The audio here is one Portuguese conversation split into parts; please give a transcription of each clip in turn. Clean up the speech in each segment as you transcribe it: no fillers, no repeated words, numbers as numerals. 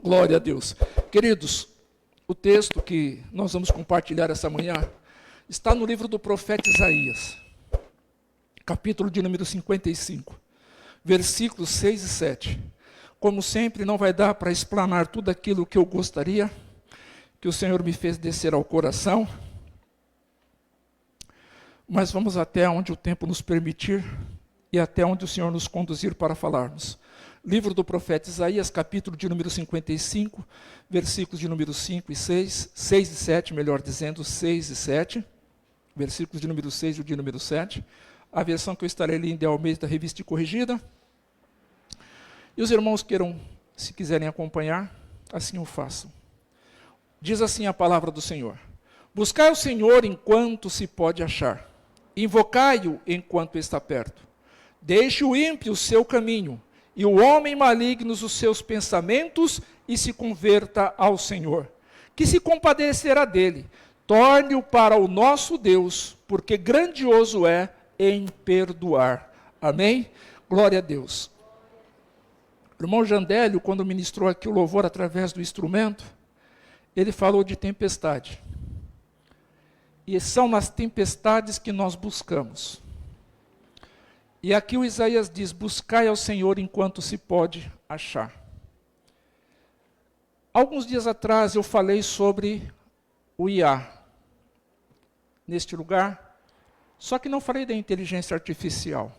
Glória a Deus. Queridos, o texto que nós vamos compartilhar essa manhã está no livro do profeta Isaías, capítulo de número 55, versículos 6 e 7. Como sempre, não vai dar para explanar tudo aquilo que eu gostaria, que o Senhor me fez descer ao coração, mas vamos até onde o tempo nos permitir e até onde o Senhor nos conduzir para falarmos. Livro do profeta Isaías, capítulo de número 55, versículos de número 5 e 6, 6 e 7, melhor dizendo, 6 e 7, versículos de número 6 e de número 7. A versão que eu estarei lendo é Almeida Revista e Corrigida. E os irmãos queiram, se quiserem acompanhar, assim o façam. Diz assim a palavra do Senhor: buscai o Senhor enquanto se pode achar, invocai-o enquanto está perto. Deixe o ímpio o seu caminho, e o homem maligno os seus pensamentos, e se converta ao Senhor, que se compadecerá dele. Torne-o para o nosso Deus, porque grandioso é em perdoar. Amém? Glória a Deus. O irmão Jandélio, quando ministrou aqui o louvor através do instrumento, ele falou de tempestade. E são nas tempestades que nós buscamos. E aqui o Isaías diz: buscai ao Senhor enquanto se pode achar. Alguns dias atrás eu falei sobre o IA neste lugar, só que não falei da inteligência artificial.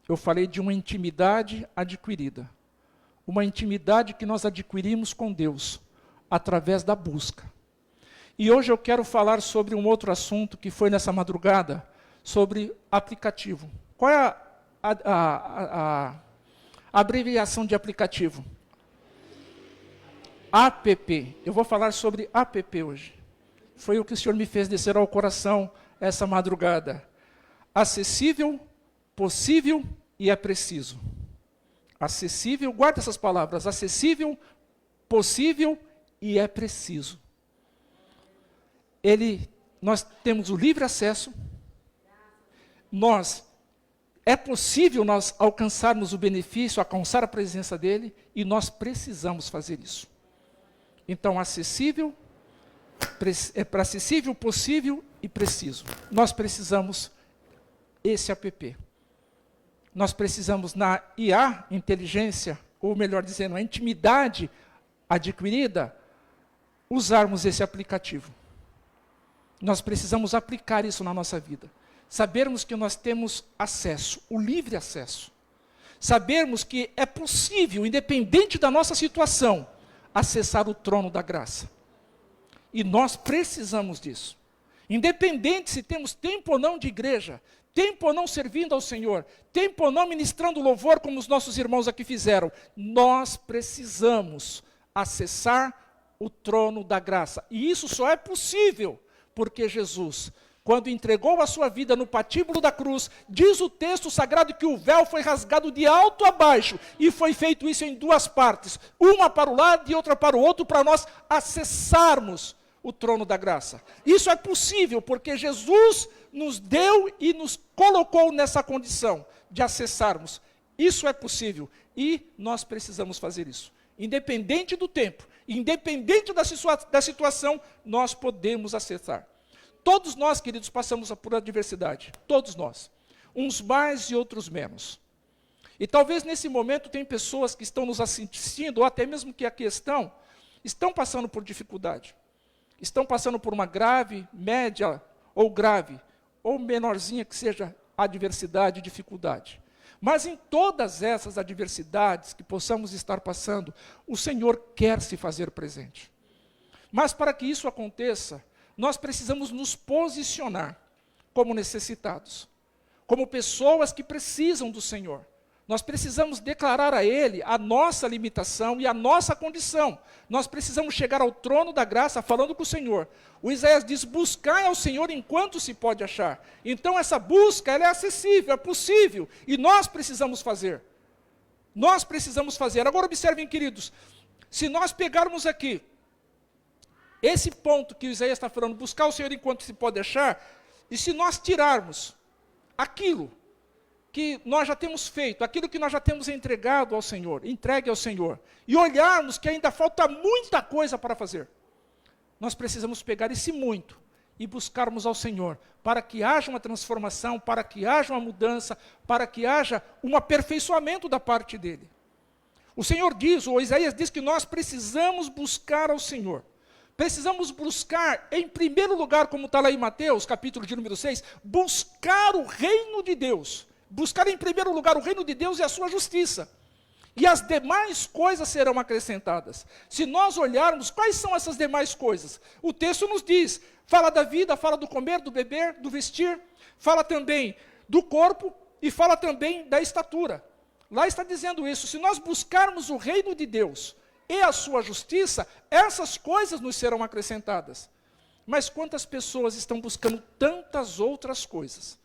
Eu falei de uma intimidade adquirida. Uma intimidade que nós adquirimos com Deus, através da busca. E hoje eu quero falar sobre um outro assunto que foi nessa madrugada, sobre aplicativo. Qual é a abreviação de aplicativo? APP. Eu vou falar sobre APP hoje. Foi o que o Senhor me fez descer ao coração essa madrugada. Acessível, possível e é preciso. Acessível, guarda essas palavras: acessível, possível e é preciso. Nós temos o livre acesso, é possível nós alcançarmos o benefício, alcançar a presença dele, e nós precisamos fazer isso. Então, acessível, possível e preciso. Nós precisamos esse app. Nós precisamos na IA, inteligência, ou melhor dizendo, a intimidade adquirida, usarmos esse aplicativo. Nós precisamos aplicar isso na nossa vida. Sabermos que nós temos acesso, o livre acesso. Sabermos que é possível, independente da nossa situação, acessar o trono da graça. E nós precisamos disso. Independente se temos tempo ou não de igreja, tempo ou não servindo ao Senhor, tempo ou não ministrando louvor como os nossos irmãos aqui fizeram, nós precisamos acessar o trono da graça. E isso só é possível porque Jesus, quando entregou a sua vida no patíbulo da cruz, diz o texto sagrado que o véu foi rasgado de alto a baixo, e foi feito isso em duas partes, uma para o lado e outra para o outro, para nós acessarmos o trono da graça. Isso é possível porque Jesus nos deu e nos colocou nessa condição de acessarmos. Isso é possível e nós precisamos fazer isso. Independente do tempo, independente da situação, nós podemos acessar. Todos nós, queridos, passamos por adversidade. Todos nós. Uns mais e outros menos. E talvez nesse momento tem pessoas que estão nos assistindo, ou até mesmo que aqui estão passando por dificuldade. Estão passando por uma grave, média ou grave, ou menorzinha que seja adversidade e dificuldade. Mas em todas essas adversidades que possamos estar passando, o Senhor quer se fazer presente. Mas para que isso aconteça, nós precisamos nos posicionar como necessitados, como pessoas que precisam do Senhor. Nós precisamos declarar a Ele a nossa limitação e a nossa condição. Nós precisamos chegar ao trono da graça falando com o Senhor. O Isaías diz: buscai ao Senhor enquanto se pode achar. Então essa busca ela é acessível, é possível, e nós precisamos fazer. Nós precisamos fazer. Agora observem, queridos, se nós pegarmos aqui esse ponto que o Isaías está falando, buscar o Senhor enquanto se pode achar, e se nós tirarmos aquilo que nós já temos feito, aquilo que nós já temos entregado ao Senhor, entregue ao Senhor, e olharmos que ainda falta muita coisa para fazer, nós precisamos pegar esse muito e buscarmos ao Senhor, para que haja uma transformação, para que haja uma mudança, para que haja um aperfeiçoamento da parte dele. O Senhor diz, ou Isaías diz que nós precisamos buscar ao Senhor. Precisamos buscar, em primeiro lugar, como está lá em Mateus, capítulo de número 6, buscar o reino de Deus. Buscar em primeiro lugar o reino de Deus e a sua justiça. E as demais coisas serão acrescentadas. Se nós olharmos, quais são essas demais coisas? O texto nos diz, fala da vida, fala do comer, do beber, do vestir, fala também do corpo e fala também da estatura. Lá está dizendo isso, se nós buscarmos o reino de Deus e a sua justiça, essas coisas nos serão acrescentadas. Mas quantas pessoas estão buscando tantas outras coisas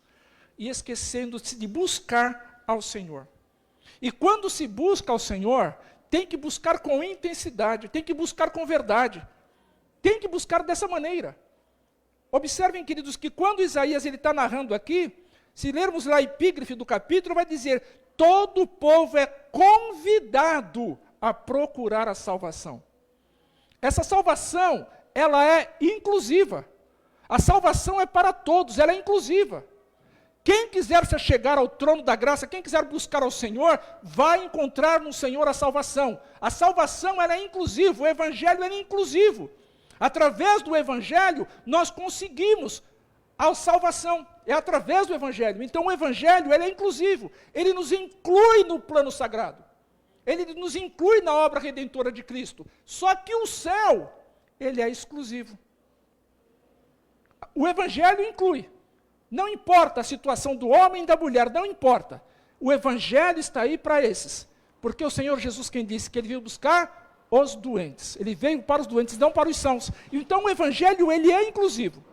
e esquecendo-se de buscar ao Senhor? E quando se busca ao Senhor, tem que buscar com intensidade, tem que buscar com verdade, tem que buscar dessa maneira. Observem, queridos, que quando Isaías está narrando aqui, se lermos lá a epígrafe do capítulo, vai dizer, todo o povo é convidado a procurar a salvação. Essa salvação, ela é inclusiva. A salvação é para todos, ela é inclusiva. Quem quiser se chegar ao trono da graça, quem quiser buscar ao Senhor, vai encontrar no Senhor a salvação. A salvação, ela é inclusiva, o Evangelho é inclusivo. Através do Evangelho, nós conseguimos a salvação. É através do Evangelho. Então, o Evangelho, ele é inclusivo. Ele nos inclui no plano sagrado. Ele nos inclui na obra redentora de Cristo. Só que o céu, ele é exclusivo. O Evangelho inclui. Não importa a situação do homem e da mulher, não importa. O Evangelho está aí para esses. Porque o Senhor Jesus, quem disse que ele veio buscar os doentes. Ele veio para os doentes, não para os sãos. Então o Evangelho, ele é inclusivo.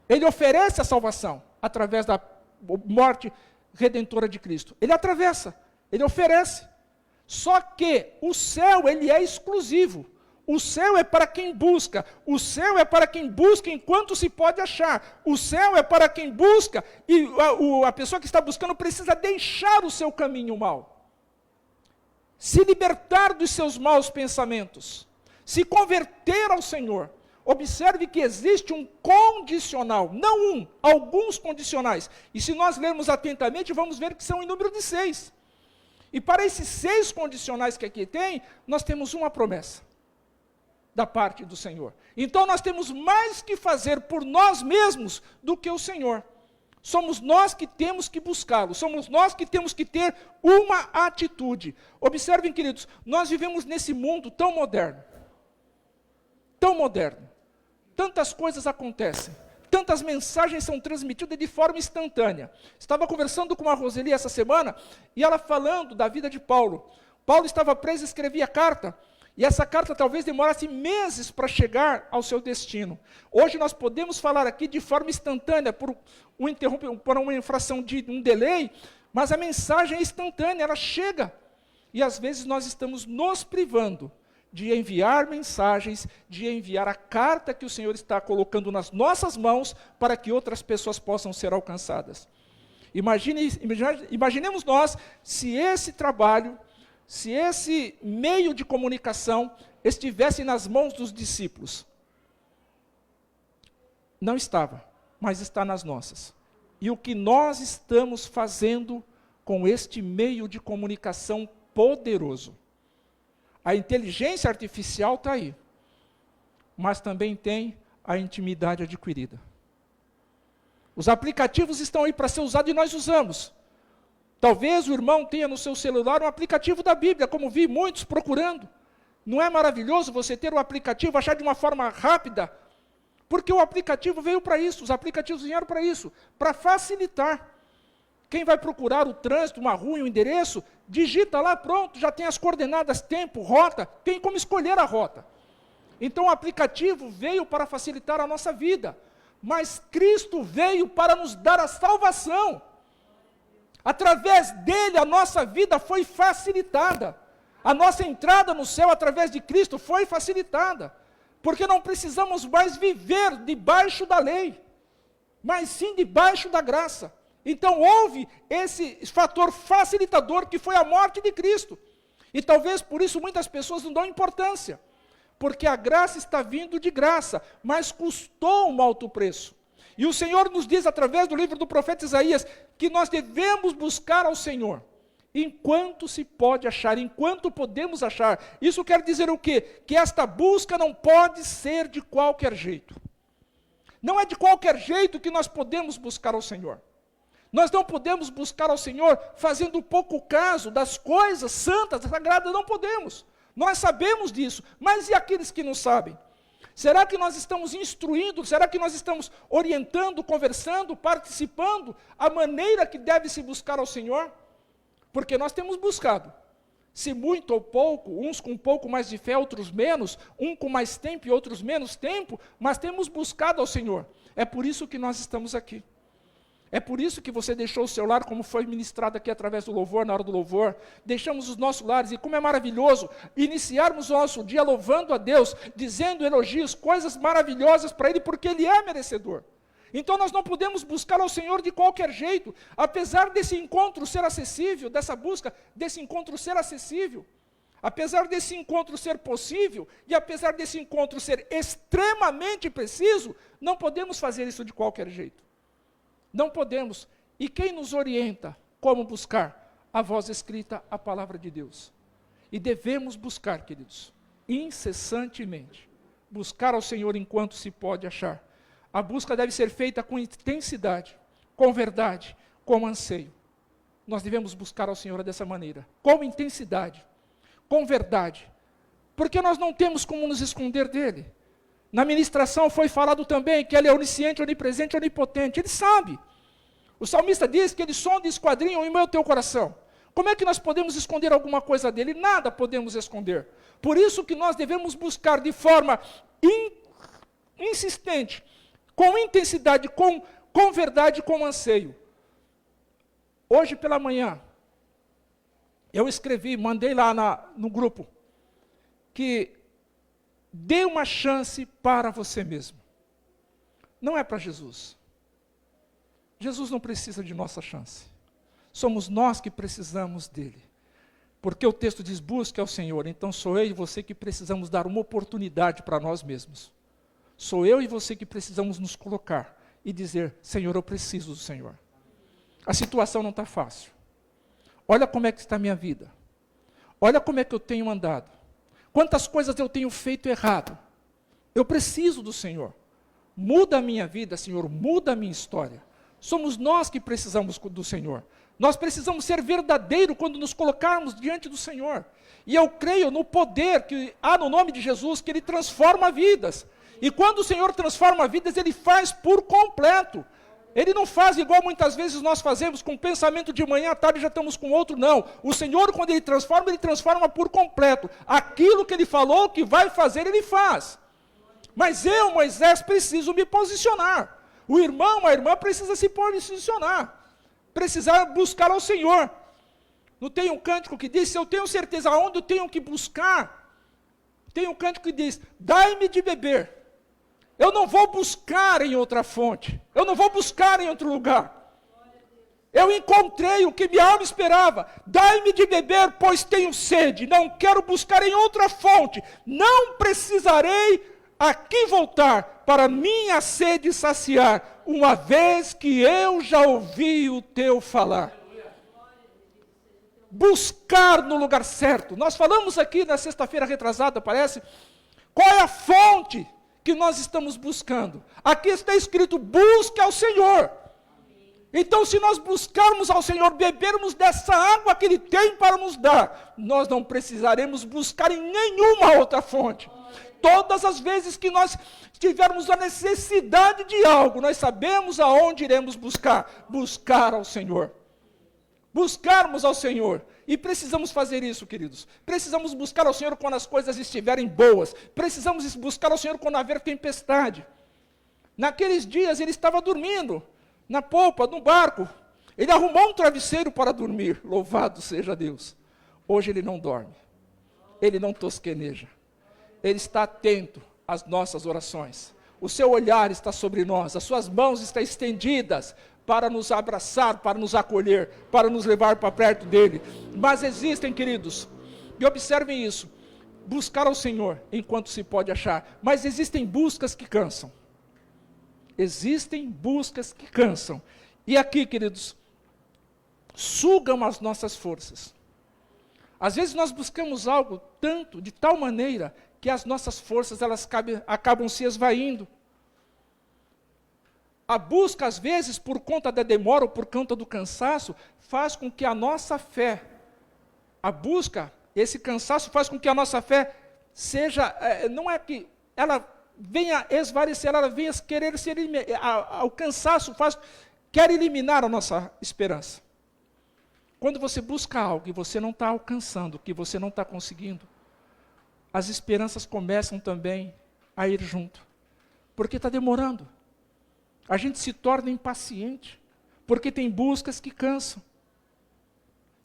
Ele oferece a salvação através da morte redentora de Cristo. Ele atravessa, ele oferece. Só que o céu, ele é exclusivo. O céu é para quem busca. O céu é para quem busca enquanto se pode achar. O céu é para quem busca e a pessoa que está buscando precisa deixar o seu caminho mau. Se libertar dos seus maus pensamentos. Se converter ao Senhor. Observe que existe um condicional, não um, alguns condicionais. E se nós lermos atentamente, vamos ver que são em número de 6. E para esses 6 condicionais que aqui tem, nós temos uma promessa da parte do Senhor. Então nós temos mais que fazer por nós mesmos do que o Senhor. Somos nós que temos que buscá-lo, somos nós que temos que ter uma atitude. Observem, queridos, nós vivemos nesse mundo tão moderno. Tão moderno. Tantas coisas acontecem. Tantas mensagens são transmitidas de forma instantânea. Estava conversando com a Roseli essa semana, e ela falando da vida de Paulo. Paulo estava preso e escrevia carta, e essa carta talvez demorasse meses para chegar ao seu destino. Hoje nós podemos falar aqui de forma instantânea, por uma infração de um delay, mas a mensagem é instantânea, ela chega. E às vezes nós estamos nos privando de enviar mensagens, de enviar a carta que o Senhor está colocando nas nossas mãos para que outras pessoas possam ser alcançadas. Imaginemos nós se esse trabalho, se esse meio de comunicação estivesse nas mãos dos discípulos. Não estava, mas está nas nossas. E o que nós estamos fazendo com este meio de comunicação poderoso? A inteligência artificial está aí, mas também tem a intimidade adquirida. Os aplicativos estão aí para ser usados e nós usamos. Talvez o irmão tenha no seu celular um aplicativo da Bíblia, como vi muitos procurando. Não é maravilhoso você ter um aplicativo, achar de uma forma rápida? Porque o aplicativo veio para isso, os aplicativos vieram para isso, para facilitar. Quem vai procurar o trânsito, uma rua e um endereço, digita lá, pronto, já tem as coordenadas, tempo, rota, tem como escolher a rota. Então o aplicativo veio para facilitar a nossa vida, mas Cristo veio para nos dar a salvação. Através dele a nossa vida foi facilitada. A nossa entrada no céu através de Cristo foi facilitada. Porque não precisamos mais viver debaixo da lei, mas sim debaixo da graça. Então houve esse fator facilitador que foi a morte de Cristo. E talvez por isso muitas pessoas não dão importância. Porque a graça está vindo de graça, mas custou um alto preço. E o Senhor nos diz através do livro do profeta Isaías que nós devemos buscar ao Senhor enquanto se pode achar, enquanto podemos achar. Isso quer dizer o quê? Que esta busca não pode ser de qualquer jeito. Não é de qualquer jeito que nós podemos buscar ao Senhor. Nós não podemos buscar ao Senhor fazendo pouco caso das coisas santas, sagradas, não podemos. Nós sabemos disso, mas e aqueles que não sabem? Será que nós estamos instruindo, será que nós estamos orientando, conversando, participando a maneira que deve se buscar ao Senhor? Porque nós temos buscado. Se muito ou pouco, uns com um pouco mais de fé, outros menos, um com mais tempo e outros menos tempo, mas temos buscado ao Senhor. É por isso que nós estamos aqui. É por isso que você deixou o seu lar, como foi ministrado aqui através do louvor, na hora do louvor. Deixamos os nossos lares, e como é maravilhoso iniciarmos o nosso dia louvando a Deus, dizendo elogios, coisas maravilhosas para Ele, porque Ele é merecedor. Então nós não podemos buscar ao Senhor de qualquer jeito, apesar desse encontro ser acessível, dessa busca, desse encontro ser acessível, apesar desse encontro ser possível, e apesar desse encontro ser extremamente preciso, não podemos fazer isso de qualquer jeito. Não podemos. E quem nos orienta como buscar? A voz escrita, a palavra de Deus. E devemos buscar, queridos, incessantemente. Buscar ao Senhor enquanto se pode achar. A busca deve ser feita com intensidade, com verdade, com anseio. Nós devemos buscar ao Senhor dessa maneira, com intensidade, com verdade. Porque nós não temos como nos esconder dEle. Na ministração foi falado também que Ele é onisciente, onipresente, onipotente. Ele sabe. O salmista diz que Ele sonda e esquadrinha o meu e o teu coração. Como é que nós podemos esconder alguma coisa dEle? Nada podemos esconder. Por isso que nós devemos buscar de forma insistente, com intensidade, com verdade, com anseio. Hoje pela manhã, eu escrevi, mandei lá no grupo, que dê uma chance para você mesmo. Não é para Jesus. Jesus não precisa de nossa chance. Somos nós que precisamos dele. Porque o texto diz, busque ao Senhor. Então sou eu e você que precisamos dar uma oportunidade para nós mesmos. Sou eu e você que precisamos nos colocar e dizer, Senhor, eu preciso do Senhor. A situação não está fácil. Olha como é que está a minha vida. Olha como é que eu tenho andado. Quantas coisas eu tenho feito errado. Eu preciso do Senhor. Muda a minha vida, Senhor, muda a minha história. Somos nós que precisamos do Senhor. Nós precisamos ser verdadeiros quando nos colocarmos diante do Senhor. E eu creio no poder que há no nome de Jesus, que Ele transforma vidas. E quando o Senhor transforma vidas, Ele faz por completo. Ele não faz igual muitas vezes nós fazemos, com pensamento de manhã à tarde já estamos com outro, não. O Senhor, quando Ele transforma por completo. Aquilo que Ele falou que vai fazer, Ele faz. Mas eu, Moisés, preciso me posicionar. O irmão, a irmã precisa se posicionar. Precisar buscar ao Senhor. Não tem um cântico que diz, se eu tenho certeza aonde eu tenho que buscar, tem um cântico que diz, dai-me de beber. Eu não vou buscar em outra fonte. Eu não vou buscar em outro lugar. Eu encontrei o que minha alma esperava. Dai-me de beber, pois tenho sede. Não quero buscar em outra fonte. Não precisarei aqui voltar para minha sede saciar, uma vez que eu já ouvi o teu falar. Buscar no lugar certo. Nós falamos aqui na sexta-feira retrasada, parece, qual é a fonte que nós estamos buscando? Aqui está escrito, busque ao Senhor. Então, se nós buscarmos ao Senhor, bebermos dessa água que Ele tem para nos dar, nós não precisaremos buscar em nenhuma outra fonte. Todas as vezes que nós tivermos a necessidade de algo, nós sabemos aonde iremos buscar. Buscar ao Senhor. Buscarmos ao Senhor. E precisamos fazer isso, queridos. Precisamos buscar ao Senhor quando as coisas estiverem boas. Precisamos buscar ao Senhor quando haver tempestade. Naqueles dias ele estava dormindo na polpa, no barco. Ele arrumou um travesseiro para dormir. Louvado seja Deus. Hoje ele não dorme. Ele não tosqueneja. Ele está atento às nossas orações. o seu olhar está sobre nós, as suas mãos estão estendidas para nos abraçar, para nos acolher, para nos levar para perto dele. Mas existem, queridos, e observem isso, buscar ao Senhor enquanto se pode achar, mas existem buscas que cansam. Existem buscas que cansam. E aqui, queridos, sugam as nossas forças. Às vezes nós buscamos algo tanto, de tal maneira, que as nossas forças elas acabam se esvaindo. A busca, às vezes, por conta da demora ou por conta do cansaço, faz com que a nossa fé, a busca, esse cansaço faz com que a nossa fé seja, não é que ela venha esvaecer, ela venha querer ser, o cansaço quer eliminar a nossa esperança. Quando você busca algo e você não está alcançando, que você não está conseguindo, as esperanças começam também a ir junto. Porque está demorando. A gente se torna impaciente. Porque tem buscas que cansam.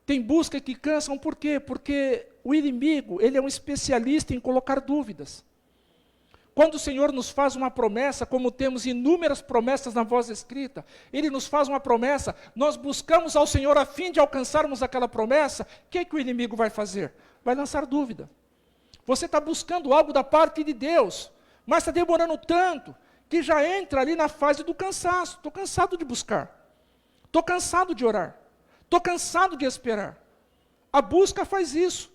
Tem buscas que cansam por quê? Porque o inimigo, ele é um especialista em colocar dúvidas. Quando o Senhor nos faz uma promessa, como temos inúmeras promessas na voz escrita, Ele nos faz uma promessa, nós buscamos ao Senhor a fim de alcançarmos aquela promessa, o que o inimigo vai fazer? Vai lançar dúvida. Você está buscando algo da parte de Deus, mas está demorando tanto, que já entra ali na fase do cansaço. Estou cansado de buscar. Estou cansado de orar. Estou cansado de esperar. A busca faz isso.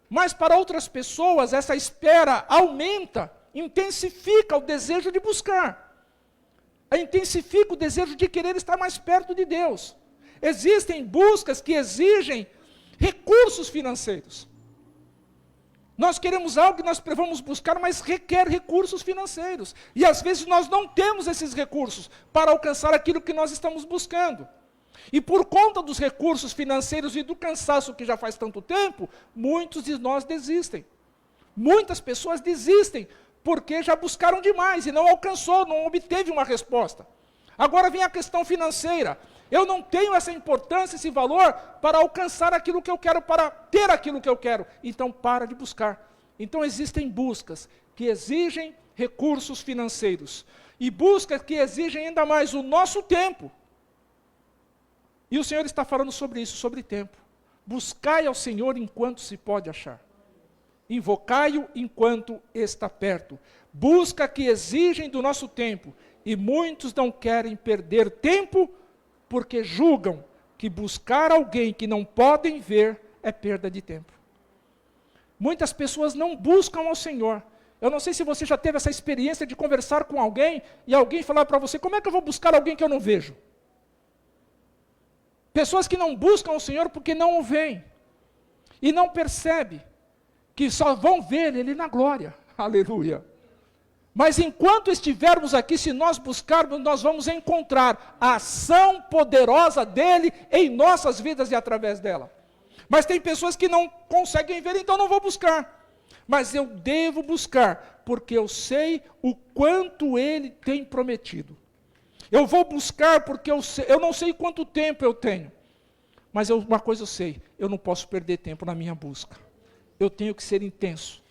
Mas para outras pessoas, essa espera aumenta, intensifica o desejo de buscar. Intensifica o desejo de querer estar mais perto de Deus. Existem buscas que exigem recursos financeiros. Nós queremos algo que nós vamos buscar, mas requer recursos financeiros. E às vezes nós não temos esses recursos para alcançar aquilo que nós estamos buscando. E por conta dos recursos financeiros e do cansaço que já faz tanto tempo, muitos de nós desistem. Muitas pessoas desistem, porque já buscaram demais e não alcançou, não obteve uma resposta. Agora vem a questão financeira. Eu não tenho essa importância, esse valor, para alcançar aquilo que eu quero, para ter aquilo que eu quero. Então, para de buscar. Então, existem buscas que exigem recursos financeiros. E buscas que exigem ainda mais o nosso tempo. E o Senhor está falando sobre isso, sobre tempo. Buscai ao Senhor enquanto se pode achar. Invocai-o enquanto está perto. Busca que exigem do nosso tempo. E muitos não querem perder tempo, porque julgam que buscar alguém que não podem ver é perda de tempo. Muitas pessoas não buscam ao Senhor. Eu não sei se você já teve essa experiência de conversar com alguém e alguém falar para você, como é que eu vou buscar alguém que eu não vejo? Pessoas que não buscam o Senhor porque não o veem. E não percebem que só vão ver Ele na glória. Aleluia. Mas enquanto estivermos aqui, se nós buscarmos, nós vamos encontrar a ação poderosa dEle em nossas vidas e através dela. Mas tem pessoas que não conseguem ver, então não vou buscar. Mas eu devo buscar, porque eu sei o quanto Ele tem prometido. Eu vou buscar porque eu não sei quanto tempo eu tenho. Mas uma coisa eu sei, eu não posso perder tempo na minha busca. Eu tenho que ser intenso,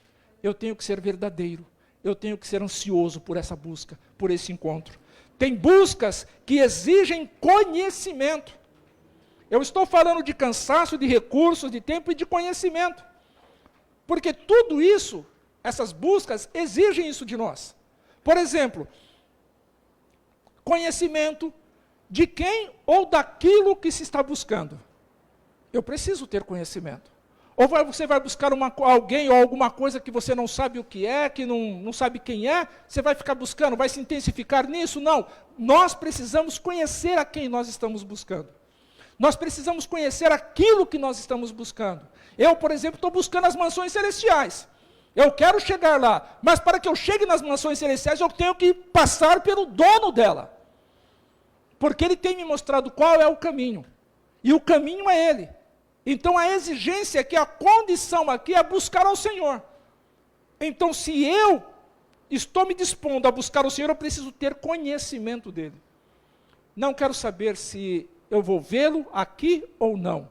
eu tenho que ser verdadeiro. Eu tenho que ser ansioso por essa busca, por esse encontro. Tem buscas que exigem conhecimento. Eu estou falando de cansaço, de recursos, de tempo e de conhecimento. Porque tudo isso, essas buscas, exigem isso de nós. Por exemplo, conhecimento de quem ou daquilo que se está buscando. Eu preciso ter conhecimento. Ou você vai buscar alguém ou alguma coisa que você não sabe o que é, que não sabe quem é, você vai ficar buscando, vai se intensificar nisso? Não. Nós precisamos conhecer a quem nós estamos buscando. Nós precisamos conhecer aquilo que nós estamos buscando. Eu, por exemplo, estou buscando as mansões celestiais. Eu quero chegar lá, mas para que eu chegue nas mansões celestiais, eu tenho que passar pelo dono dela. Porque ele tem me mostrado qual é o caminho. E o caminho é ele. Então a exigência aqui, a condição aqui é buscar ao Senhor. Então se eu estou me dispondo a buscar o Senhor, eu preciso ter conhecimento dEle. Não quero saber se eu vou vê-lo aqui ou não.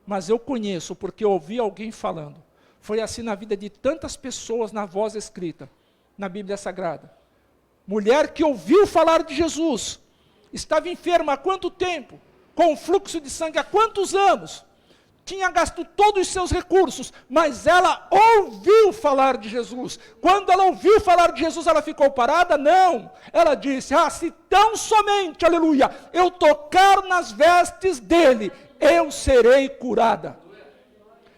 Mas eu conheço porque eu ouvi alguém falando. Foi assim na vida de tantas pessoas na voz escrita, na Bíblia Sagrada. Mulher que ouviu falar de Jesus, estava enferma há quanto tempo? Com fluxo de sangue há quantos anos? Tinha gasto todos os seus recursos, mas ela ouviu falar de Jesus. Quando ela ouviu falar de Jesus, ela ficou parada? Não. Ela disse, se tão somente, aleluia, eu tocar nas vestes dele, eu serei curada.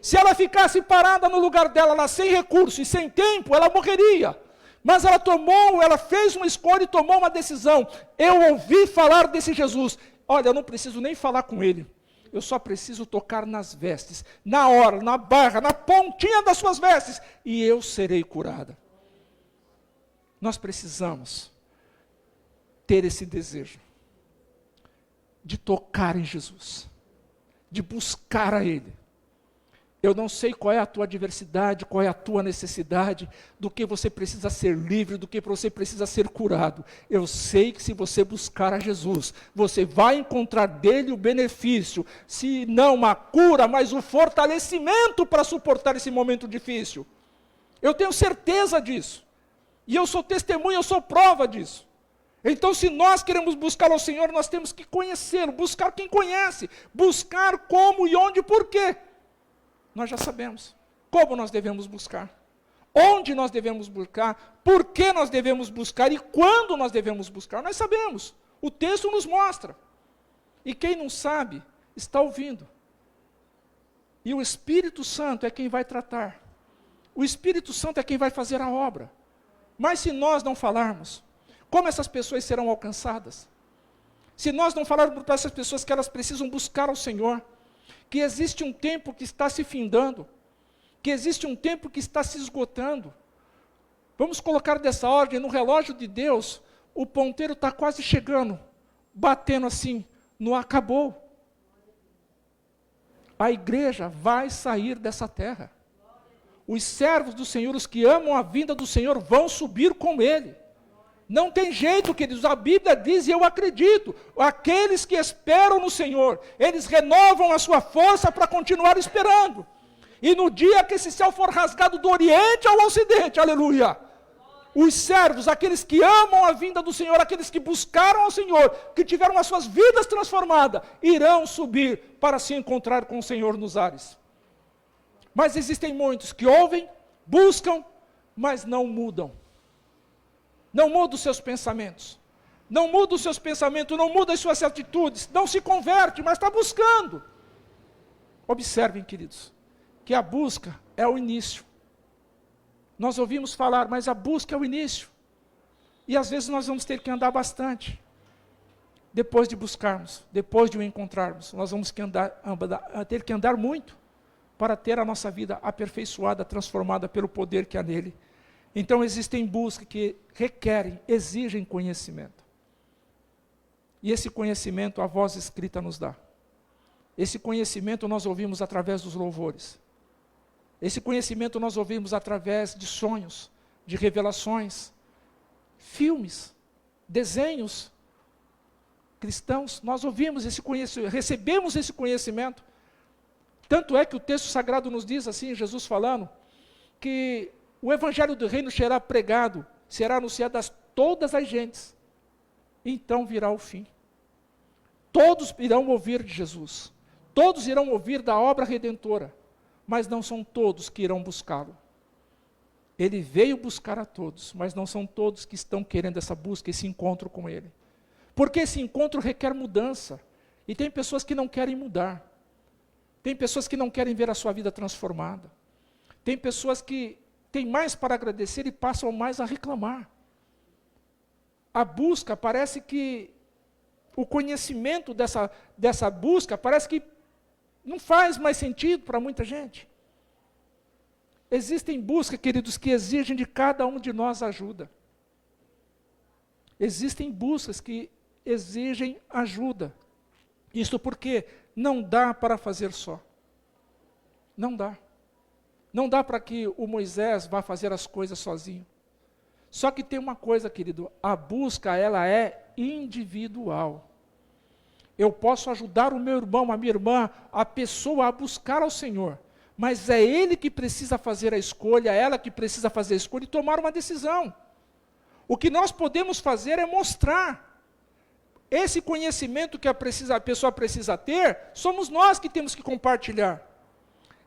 Se ela ficasse parada no lugar dela, lá sem recurso e sem tempo, ela morreria. Mas ela fez uma escolha e tomou uma decisão. Eu ouvi falar desse Jesus. Olha, eu não preciso nem falar com ele. Eu só preciso tocar nas vestes, na hora, na barra, na pontinha das suas vestes, e eu serei curada. Nós precisamos ter esse desejo de tocar em Jesus, de buscar a Ele. Eu não sei qual é a tua adversidade, qual é a tua necessidade, do que você precisa ser livre, do que você precisa ser curado. Eu sei que se você buscar a Jesus, você vai encontrar dele o benefício, se não a cura, mas o fortalecimento para suportar esse momento difícil. Eu tenho certeza disso. E eu sou testemunha, eu sou prova disso. Então, se nós queremos buscar ao Senhor, nós temos que conhecê-lo, buscar quem conhece, buscar como e onde e por quê. Nós já sabemos como nós devemos buscar, onde nós devemos buscar, por que nós devemos buscar e quando nós devemos buscar. Nós sabemos, o texto nos mostra. E quem não sabe, está ouvindo. E o Espírito Santo é quem vai tratar. O Espírito Santo é quem vai fazer a obra. Mas se nós não falarmos, como essas pessoas serão alcançadas? Se nós não falarmos para essas pessoas que elas precisam buscar ao Senhor, que existe um tempo que está se findando, que existe um tempo que está se esgotando. Vamos colocar dessa ordem, no relógio de Deus, o ponteiro está quase chegando, batendo assim, no acabou. A igreja vai sair dessa terra. Os servos do Senhor, os que amam a vinda do Senhor, vão subir com Ele. Não tem jeito, queridos, a Bíblia diz, e eu acredito, aqueles que esperam no Senhor, eles renovam a sua força para continuar esperando. E no dia que esse céu for rasgado do Oriente ao Ocidente, aleluia, os servos, aqueles que amam a vinda do Senhor, aqueles que buscaram ao Senhor, que tiveram as suas vidas transformadas, irão subir para se encontrar com o Senhor nos ares. Mas existem muitos que ouvem, buscam, mas não mudam. Não muda os seus pensamentos, não muda os seus pensamentos, não muda as suas atitudes, não se converte, mas está buscando. Observem, queridos, que a busca é o início. Nós ouvimos falar, mas a busca é o início. E às vezes nós vamos ter que andar bastante. Depois de buscarmos, depois de o encontrarmos, nós vamos ter que andar muito para ter a nossa vida aperfeiçoada, transformada pelo poder que há nele. Então existem buscas que requerem, exigem conhecimento. E esse conhecimento a voz escrita nos dá. Esse conhecimento nós ouvimos através dos louvores. Esse conhecimento nós ouvimos através de sonhos, de revelações, filmes, desenhos cristãos. Nós ouvimos esse conhecimento, recebemos esse conhecimento. Tanto é que o texto sagrado nos diz assim, Jesus falando, que o evangelho do reino será pregado, será anunciado a todas as gentes. Então virá o fim. Todos irão ouvir de Jesus. Todos irão ouvir da obra redentora. Mas não são todos que irão buscá-lo. Ele veio buscar a todos, mas não são todos que estão querendo essa busca, esse encontro com Ele. Porque esse encontro requer mudança. E tem pessoas que não querem mudar. Tem pessoas que não querem ver a sua vida transformada. Tem pessoas que têm mais para agradecer e passam mais a reclamar. A busca, parece que o conhecimento dessa busca, parece que não faz mais sentido para muita gente. Existem buscas, queridos, que exigem de cada um de nós ajuda. Existem buscas que exigem ajuda. Isto porque não dá para fazer só. Não dá. Não dá para que o Moisés vá fazer as coisas sozinho. Só que tem uma coisa, querido, a busca, ela é individual. Eu posso ajudar o meu irmão, a minha irmã, a pessoa a buscar ao Senhor, mas é ele que precisa fazer a escolha, ela que precisa fazer a escolha e tomar uma decisão. O que nós podemos fazer é mostrar. Esse conhecimento que a pessoa precisa ter, somos nós que temos que compartilhar.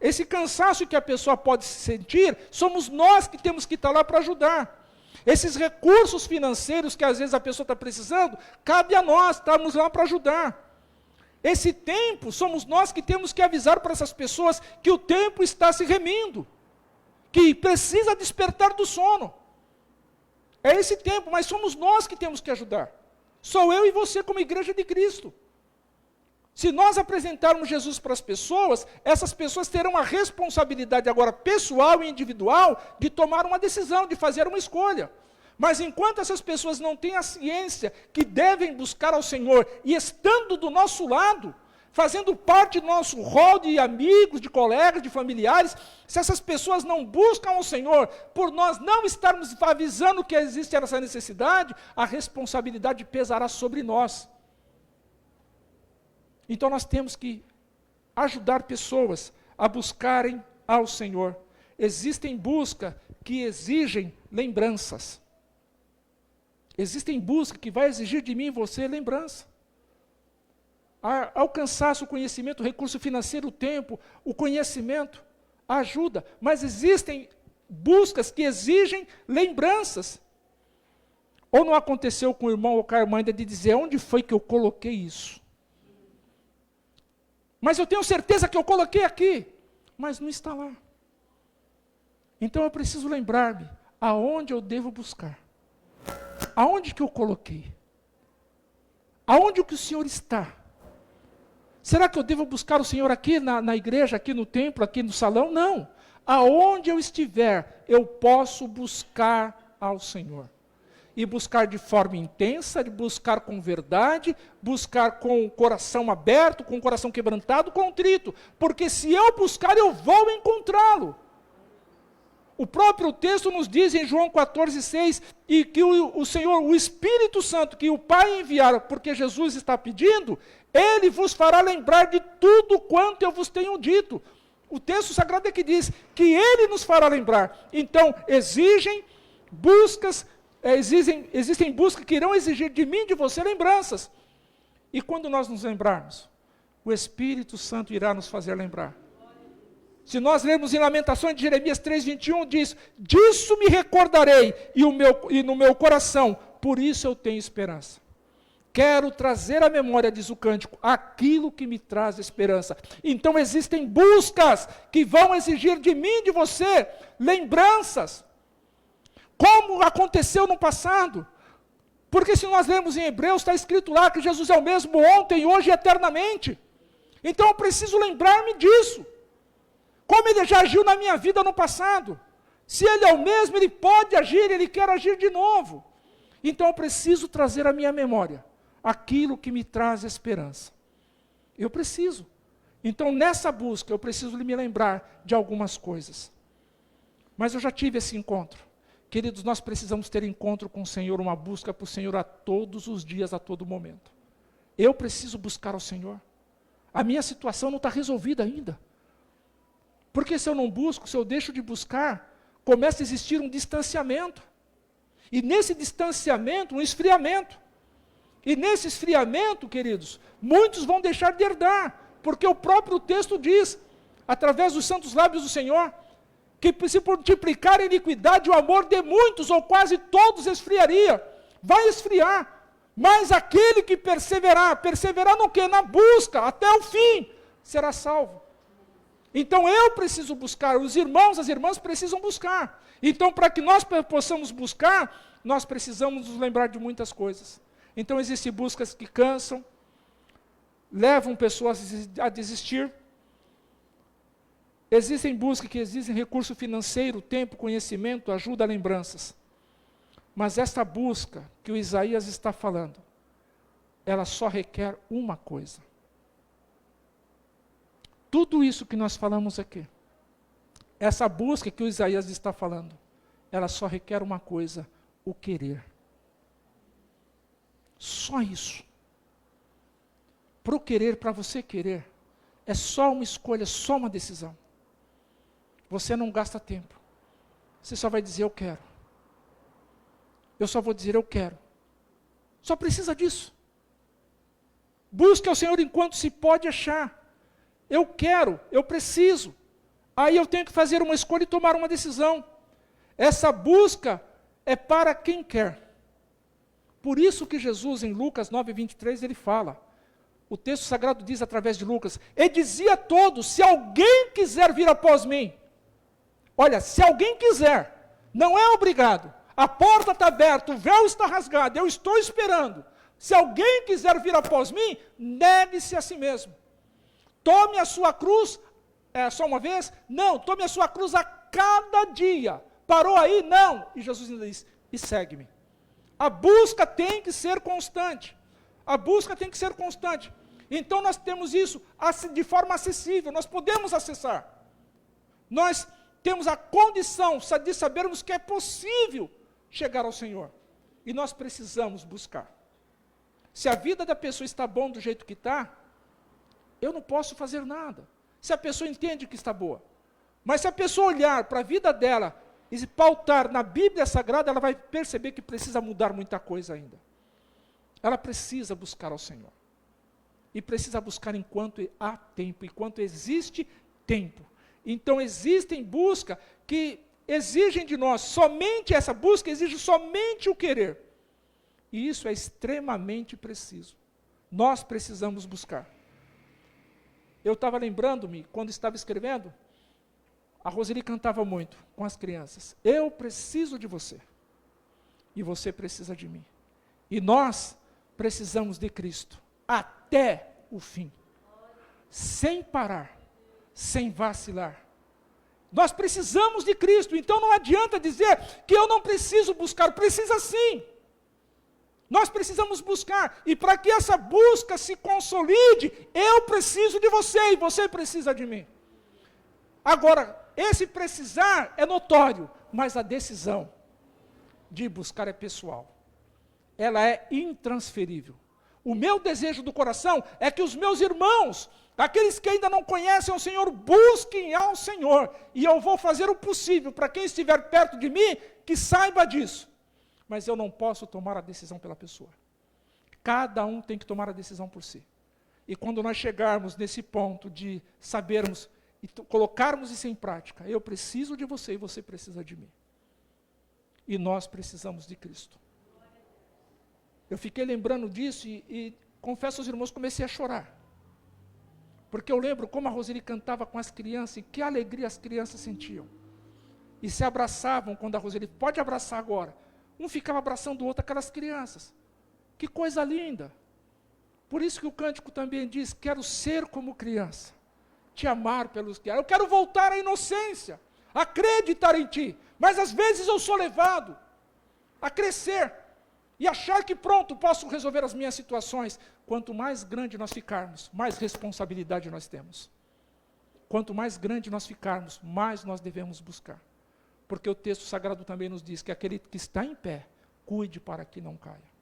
Esse cansaço que a pessoa pode sentir, somos nós que temos que estar lá para ajudar. Esses recursos financeiros que às vezes a pessoa está precisando, cabe a nós, estamos lá para ajudar. Esse tempo, somos nós que temos que avisar para essas pessoas que o tempo está se remindo, que precisa despertar do sono. É esse tempo, mas somos nós que temos que ajudar. Sou eu e você como igreja de Cristo. Se nós apresentarmos Jesus para as pessoas, essas pessoas terão a responsabilidade agora pessoal e individual de tomar uma decisão, de fazer uma escolha. Mas enquanto essas pessoas não têm a ciência que devem buscar ao Senhor e estando do nosso lado, fazendo parte do nosso rol de amigos, de colegas, de familiares, se essas pessoas não buscam ao Senhor, por nós não estarmos avisando que existe essa necessidade, a responsabilidade pesará sobre nós. Então nós temos que ajudar pessoas a buscarem ao Senhor. Existem buscas que exigem lembranças. Existem buscas que vai exigir de mim e você lembrança. Alcançar o conhecimento, o recurso financeiro, o tempo, o conhecimento, a ajuda. Mas existem buscas que exigem lembranças. Ou não aconteceu com o irmão ou com a irmã ainda de dizer, onde foi que eu coloquei isso? Mas eu tenho certeza que eu coloquei aqui, mas não está lá. Então eu preciso lembrar-me aonde eu devo buscar. Aonde que eu coloquei? Aonde que o Senhor está? Será que eu devo buscar o Senhor aqui na igreja, aqui no templo, aqui no salão? Não. Aonde eu estiver, eu posso buscar ao Senhor. E buscar de forma intensa, de buscar com verdade, buscar com o coração aberto, com o coração quebrantado, contrito. Porque se eu buscar, eu vou encontrá-lo. O próprio texto nos diz em João 14,6, e que o Senhor, o Espírito Santo, que o Pai enviar, porque Jesus está pedindo, Ele vos fará lembrar de tudo quanto eu vos tenho dito. O texto sagrado é que diz que Ele nos fará lembrar. Então, existem buscas que irão exigir de mim e de você lembranças. E quando nós nos lembrarmos, o Espírito Santo irá nos fazer lembrar. Se nós lermos em Lamentações de Jeremias 3,21, diz, disso me recordarei, e no meu coração, por isso eu tenho esperança. Quero trazer à memória, diz o cântico, aquilo que me traz esperança. Então existem buscas que vão exigir de mim e de você lembranças. Como aconteceu no passado. Porque se nós lermos em Hebreus, está escrito lá que Jesus é o mesmo ontem, hoje e eternamente. Então eu preciso lembrar-me disso. Como Ele já agiu na minha vida no passado. Se Ele é o mesmo, Ele pode agir, Ele quer agir de novo. Então eu preciso trazer à minha memória aquilo que me traz esperança. Eu preciso. Então nessa busca eu preciso me lembrar de algumas coisas. Mas eu já tive esse encontro. Queridos, nós precisamos ter encontro com o Senhor, uma busca para o Senhor a todos os dias, a todo momento. Eu preciso buscar ao Senhor. A minha situação não está resolvida ainda. Porque se eu não busco, se eu deixo de buscar, começa a existir um distanciamento. E nesse distanciamento, um esfriamento. E nesse esfriamento, queridos, muitos vão deixar de herdar. Porque o próprio texto diz, através dos santos lábios do Senhor, que se multiplicar a iniquidade, o amor de muitos ou quase todos esfriaria. Vai esfriar. Mas aquele que perseverar no quê? Na busca, até o fim, será salvo. Então eu preciso buscar, os irmãos, as irmãs precisam buscar. Então para que nós possamos buscar, nós precisamos nos lembrar de muitas coisas. Então existem buscas que cansam, levam pessoas a desistir. Existem buscas que exigem recurso financeiro, tempo, conhecimento, ajuda, lembranças. Mas esta busca que o Isaías está falando, ela só requer uma coisa. Tudo isso que nós falamos aqui, essa busca que o Isaías está falando, ela só requer uma coisa, o querer. Só isso. Para o querer, para você querer, é só uma escolha, só uma decisão. Você não gasta tempo. Você só vai dizer, eu quero. eu só vou dizer eu quero. Só precisa disso. Busque ao Senhor enquanto se pode achar. Eu quero, eu preciso. Aí eu tenho que fazer uma escolha e tomar uma decisão. Essa busca é para quem quer. Por isso que Jesus, em Lucas 9:23, ele fala. O texto sagrado diz através de Lucas, ele dizia a todos, se alguém quiser vir após mim, olha, se alguém quiser, não é obrigado, a porta está aberta, o véu está rasgado, eu estou esperando. Se alguém quiser vir após mim, negue-se a si mesmo. Tome a sua cruz, só uma vez? Não, tome a sua cruz a cada dia. Parou aí? Não. E Jesus ainda diz, e segue-me. A busca tem que ser constante. A busca tem que ser constante. Então nós temos isso de forma acessível, nós podemos acessar. Nós temos a condição de sabermos que é possível chegar ao Senhor. E nós precisamos buscar. Se a vida da pessoa está bom do jeito que está, eu não posso fazer nada. Se a pessoa entende que está boa. Mas se a pessoa olhar para a vida dela e se pautar na Bíblia Sagrada, ela vai perceber que precisa mudar muita coisa ainda. Ela precisa buscar ao Senhor. E precisa buscar enquanto há tempo, enquanto existe tempo. Então existem buscas que exigem de nós, somente essa busca exige somente o querer. E isso é extremamente preciso. Nós precisamos buscar. Eu estava lembrando-me, quando estava escrevendo, a Roseli cantava muito com as crianças. Eu preciso de você. E você precisa de mim. E nós precisamos de Cristo. Até o fim. Sem parar. Sem vacilar. Nós precisamos de Cristo. Então não adianta dizer que eu não preciso buscar. Precisa sim. Nós precisamos buscar, e para que essa busca se consolide, eu preciso de você, e você precisa de mim. Agora, esse precisar é notório, mas a decisão de buscar é pessoal. Ela é intransferível. O meu desejo do coração é que os meus irmãos, aqueles que ainda não conhecem o Senhor, busquem ao Senhor, e eu vou fazer o possível para quem estiver perto de mim, que saiba disso. Mas eu não posso tomar a decisão pela pessoa. Cada um tem que tomar a decisão por si. E quando nós chegarmos nesse ponto de sabermos e colocarmos isso em prática, eu preciso de você e você precisa de mim. E nós precisamos de Cristo. Eu fiquei lembrando disso e confesso aos irmãos, comecei a chorar. Porque eu lembro como a Roseli cantava com as crianças e que alegria as crianças sentiam. E se abraçavam quando a Roseli, pode abraçar agora. Um ficava abraçando o outro, aquelas crianças. Que coisa linda. Por isso que o cântico também diz, quero ser como criança, te amar pelos que eu quero voltar à inocência, acreditar em ti. Mas às vezes eu sou levado a crescer e achar que pronto, posso resolver as minhas situações. Quanto mais grande nós ficarmos, mais responsabilidade nós temos. Quanto mais grande nós ficarmos, mais nós devemos buscar. Porque o texto sagrado também nos diz que aquele que está em pé, cuide para que não caia.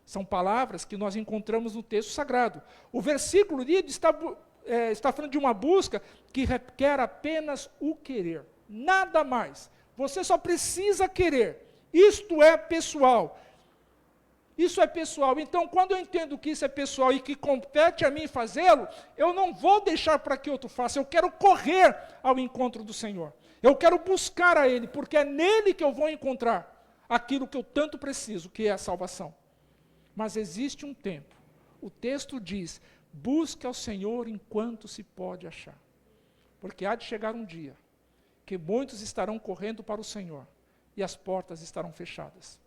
São palavras que nós encontramos no texto sagrado. O versículo está falando de uma busca que requer apenas o querer. Nada mais. Você só precisa querer. Isto é pessoal. Isso é pessoal. Então, quando eu entendo que isso é pessoal e que compete a mim fazê-lo, eu não vou deixar para que outro faça. Eu quero correr ao encontro do Senhor. Eu quero buscar a Ele, porque é nele que eu vou encontrar aquilo que eu tanto preciso, que é a salvação. Mas existe um tempo. O texto diz, busque ao Senhor enquanto se pode achar. Porque há de chegar um dia que muitos estarão correndo para o Senhor e as portas estarão fechadas.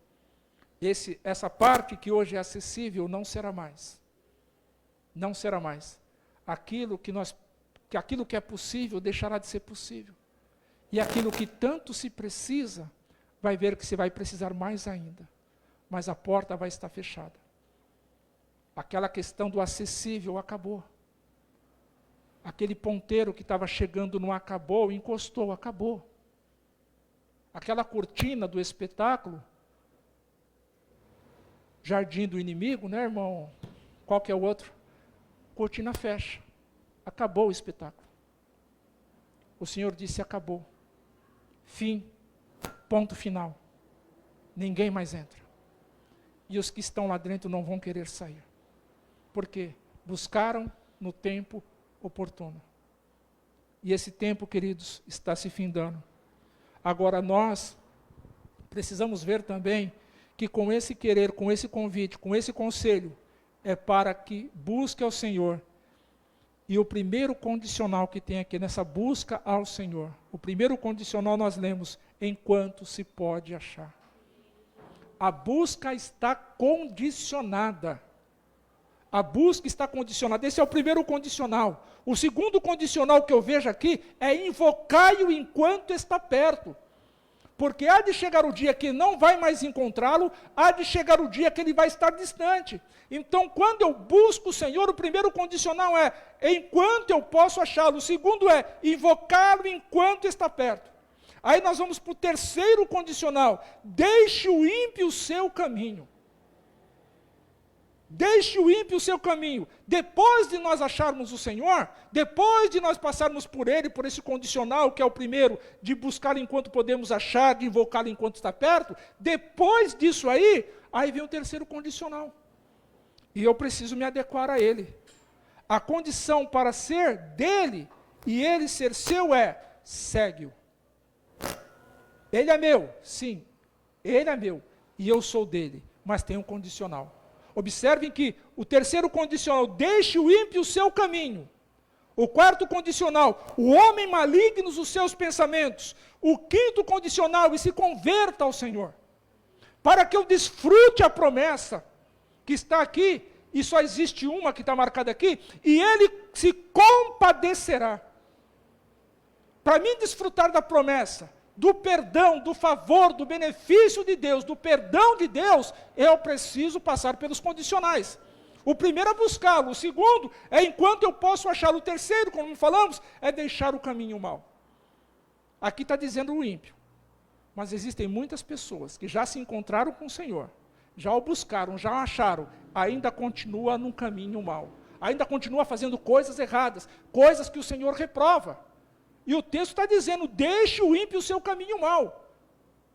Essa parte que hoje é acessível não será mais. Não será mais. Aquilo que é possível deixará de ser possível. E aquilo que tanto se precisa, vai ver que se vai precisar mais ainda. Mas a porta vai estar fechada. Aquela questão do acessível acabou. Aquele ponteiro que estava chegando não acabou, encostou, acabou. Aquela cortina do espetáculo, jardim do inimigo, né, irmão? Qual que é o outro? Cortina fecha. Acabou o espetáculo. O Senhor disse, acabou. Fim. Ponto final. ninguém mais entra. E os que estão lá dentro não vão querer sair. Por quê? Buscaram no tempo oportuno. E esse tempo, queridos, está se findando. Agora nós precisamos ver também que com esse querer, com esse convite, com esse conselho, é para que busque ao Senhor. E o primeiro condicional que tem aqui nessa busca ao Senhor, o primeiro condicional nós lemos, enquanto se pode achar. A busca está condicionada. A busca está condicionada. Esse é o primeiro condicional. O segundo condicional que eu vejo aqui é invocai-o enquanto está perto. Porque há de chegar o dia que não vai mais encontrá-lo, há de chegar o dia que ele vai estar distante. Então, quando eu busco o Senhor, o primeiro condicional é enquanto eu posso achá-lo. O segundo é invocá-lo enquanto está perto. Aí nós vamos para o terceiro condicional. Deixe o ímpio o seu caminho. Deixe o ímpio o seu caminho. Depois de nós acharmos o Senhor, depois de nós passarmos por Ele, por esse condicional, que é o primeiro, de buscar enquanto podemos achar, de invocá-lo enquanto está perto, depois disso aí vem o terceiro condicional. E eu preciso me adequar a ele. A condição para ser dele e ele ser seu é, segue-o. Ele é meu, sim, ele é meu, e eu sou dele, mas tem um condicional. Observem que o terceiro condicional, deixe o ímpio o seu caminho. O quarto condicional, o homem maligno os seus pensamentos. O quinto condicional, e se converta ao Senhor. Para que eu desfrute a promessa que está aqui, e só existe uma que está marcada aqui, e ele se compadecerá. Para mim desfrutar da promessa, do perdão, do favor, do benefício de Deus, do perdão de Deus, eu preciso passar pelos condicionais. O primeiro é buscá-lo, o segundo é enquanto eu posso achá-lo, o terceiro, como falamos, é deixar o caminho mau. Aqui está dizendo o ímpio, mas existem muitas pessoas que já se encontraram com o Senhor, já o buscaram, já o acharam, ainda continua num caminho mau, ainda continua fazendo coisas erradas, coisas que o Senhor reprova. E o texto está dizendo, deixe o ímpio o seu caminho mau.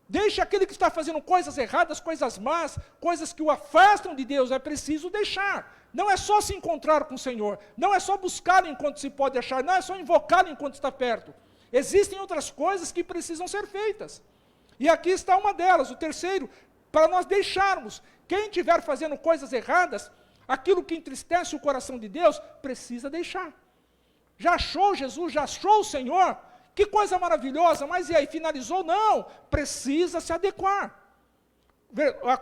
Deixe aquele que está fazendo coisas erradas, coisas más, coisas que o afastam de Deus, é preciso deixar. Não é só se encontrar com o Senhor, não é só buscar enquanto se pode achar, não é só invocar enquanto está perto. Existem outras coisas que precisam ser feitas. E aqui está uma delas, o terceiro, para nós deixarmos. Quem estiver fazendo coisas erradas, aquilo que entristece o coração de Deus, precisa deixar. Já achou Jesus, já achou o Senhor? Que coisa maravilhosa, mas e aí, finalizou? Não, precisa se adequar.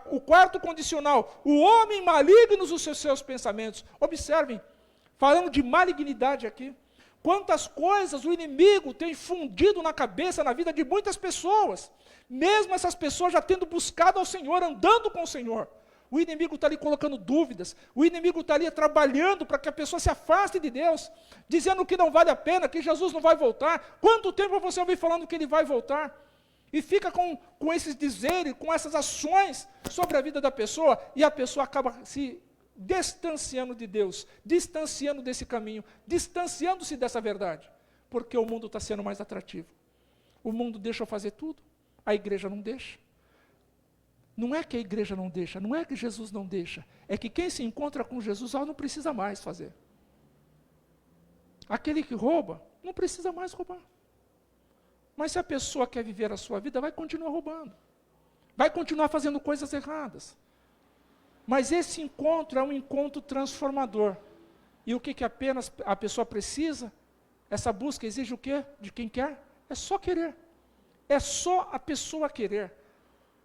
O quarto condicional, o homem maligno os seus pensamentos. Observem, falando de malignidade aqui, quantas coisas o inimigo tem fundido na cabeça, na vida de muitas pessoas, mesmo essas pessoas já tendo buscado ao Senhor, andando com o Senhor. O inimigo está ali colocando dúvidas, o inimigo está ali trabalhando para que a pessoa se afaste de Deus, dizendo que não vale a pena, que Jesus não vai voltar. Quanto tempo você ouviu falando que ele vai voltar? E fica com esses dizeres, com essas ações sobre a vida da pessoa, e a pessoa acaba se distanciando de Deus, distanciando desse caminho, distanciando-se dessa verdade, porque o mundo está sendo mais atrativo. O mundo deixa eu fazer tudo, a igreja não deixa. Não é que a igreja não deixa, não é que Jesus não deixa, é que quem se encontra com Jesus não precisa mais fazer. Aquele que rouba, não precisa mais roubar. Mas se a pessoa quer viver a sua vida, vai continuar roubando. Vai continuar fazendo coisas erradas. Mas esse encontro é um encontro transformador. E o que apenas a pessoa precisa? Essa busca exige o quê? De quem quer? É só querer. É só a pessoa querer.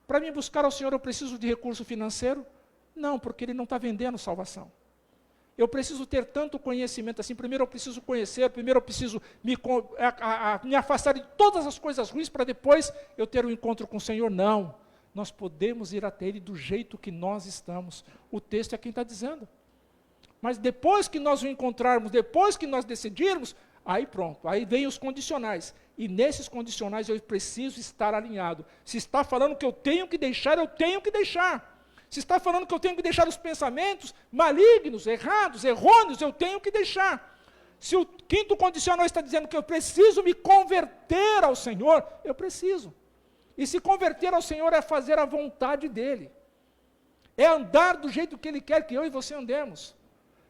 Para mim buscar ao Senhor eu preciso de recurso financeiro? Não, porque Ele não está vendendo salvação. Eu preciso ter tanto conhecimento assim. Primeiro eu preciso conhecer, primeiro eu preciso me afastar de todas as coisas ruins para depois eu ter um encontro com o Senhor. Não, nós podemos ir até Ele do jeito que nós estamos. O texto é quem está dizendo. Mas depois que nós o encontrarmos, depois que nós decidirmos, aí pronto, aí vem os condicionais. E nesses condicionais eu preciso estar alinhado. Se está falando que eu tenho que deixar, eu tenho que deixar. Se está falando que eu tenho que deixar os pensamentos malignos, errados, errôneos, eu tenho que deixar. Se o quinto condicional está dizendo que eu preciso me converter ao Senhor, eu preciso. E se converter ao Senhor é fazer a vontade dEle. É andar do jeito que Ele quer que eu e você andemos.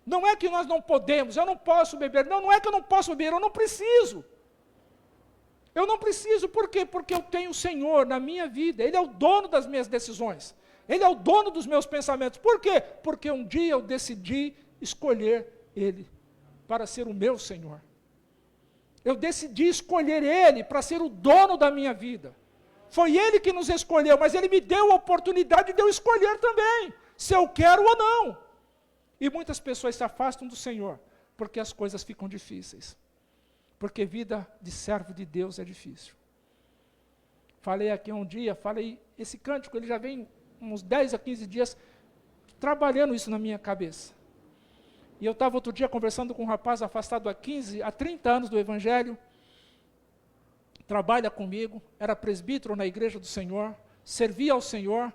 Não é que nós não podemos, eu não posso beber. Não, não é que eu não posso beber, eu não preciso. Eu não preciso, por quê? Porque eu tenho o Senhor na minha vida. Ele é o dono das minhas decisões. Ele é o dono dos meus pensamentos. Por quê? Porque um dia eu decidi escolher Ele para ser o meu Senhor. Eu decidi escolher Ele para ser o dono da minha vida. Foi Ele que nos escolheu, mas Ele me deu a oportunidade de eu escolher também, se eu quero ou não. E muitas pessoas se afastam do Senhor, porque as coisas ficam difíceis. Porque vida de servo de Deus é difícil. Falei aqui um dia, esse cântico, ele já vem uns 10 a 15 dias trabalhando isso na minha cabeça. E eu estava outro dia conversando com um rapaz afastado há 30 anos do Evangelho, trabalha comigo, era presbítero na igreja do Senhor, servia ao Senhor,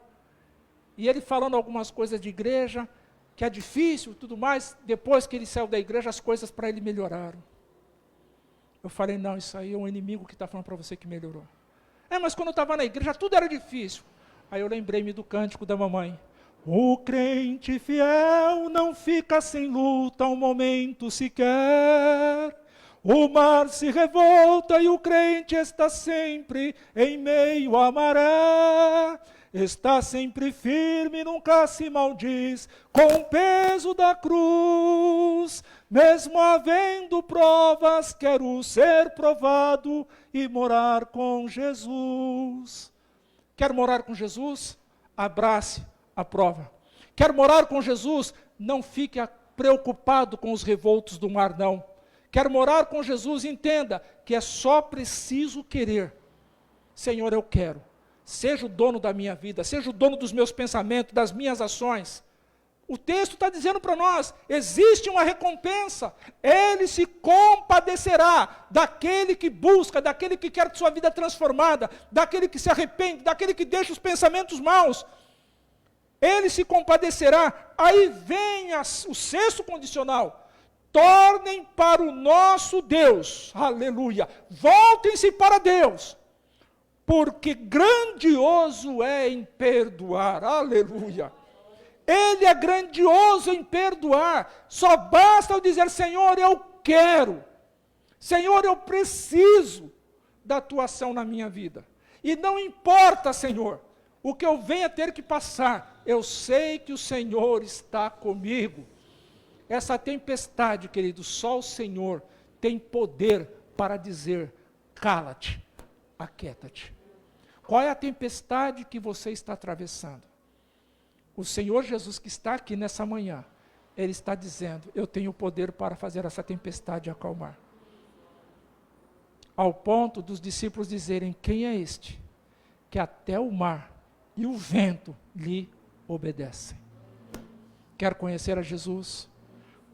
e ele falando algumas coisas de igreja, que é difícil e tudo mais, depois que ele saiu da igreja, as coisas para ele melhoraram. Eu falei, não, isso aí é um inimigo que está falando para você que melhorou. Mas quando eu estava na igreja, tudo era difícil. Aí eu lembrei-me do cântico da mamãe. O crente fiel não fica sem luta um momento sequer. O mar se revolta e o crente está sempre em meio à maré. Está sempre firme, nunca se maldiz com o peso da cruz. Mesmo havendo provas, quero ser provado e morar com Jesus. Quer morar com Jesus? Abrace a prova. Quer morar com Jesus? Não fique preocupado com os revoltos do mar, não. Quer morar com Jesus? Entenda que é só preciso querer. Senhor, eu quero. Seja o dono da minha vida, seja o dono dos meus pensamentos, das minhas ações. O texto está dizendo para nós, existe uma recompensa. Ele se compadecerá daquele que busca, daquele que quer sua vida transformada, daquele que se arrepende, daquele que deixa os pensamentos maus. Ele se compadecerá. Aí vem o sexto condicional. Tornem para o nosso Deus. Aleluia. Voltem-se para Deus. Porque grandioso é em perdoar. Aleluia. Ele é grandioso em perdoar. Só basta eu dizer, Senhor, eu quero. Senhor, eu preciso da tua ação na minha vida. E não importa, Senhor, o que eu venha ter que passar. Eu sei que o Senhor está comigo. Essa tempestade, querido, só o Senhor tem poder para dizer, cala-te, aquieta-te. Qual é a tempestade que você está atravessando? O Senhor Jesus que está aqui nessa manhã, Ele está dizendo, eu tenho poder para fazer essa tempestade acalmar. Ao ponto dos discípulos dizerem, quem é este? Que até o mar e o vento lhe obedecem. Quer conhecer a Jesus?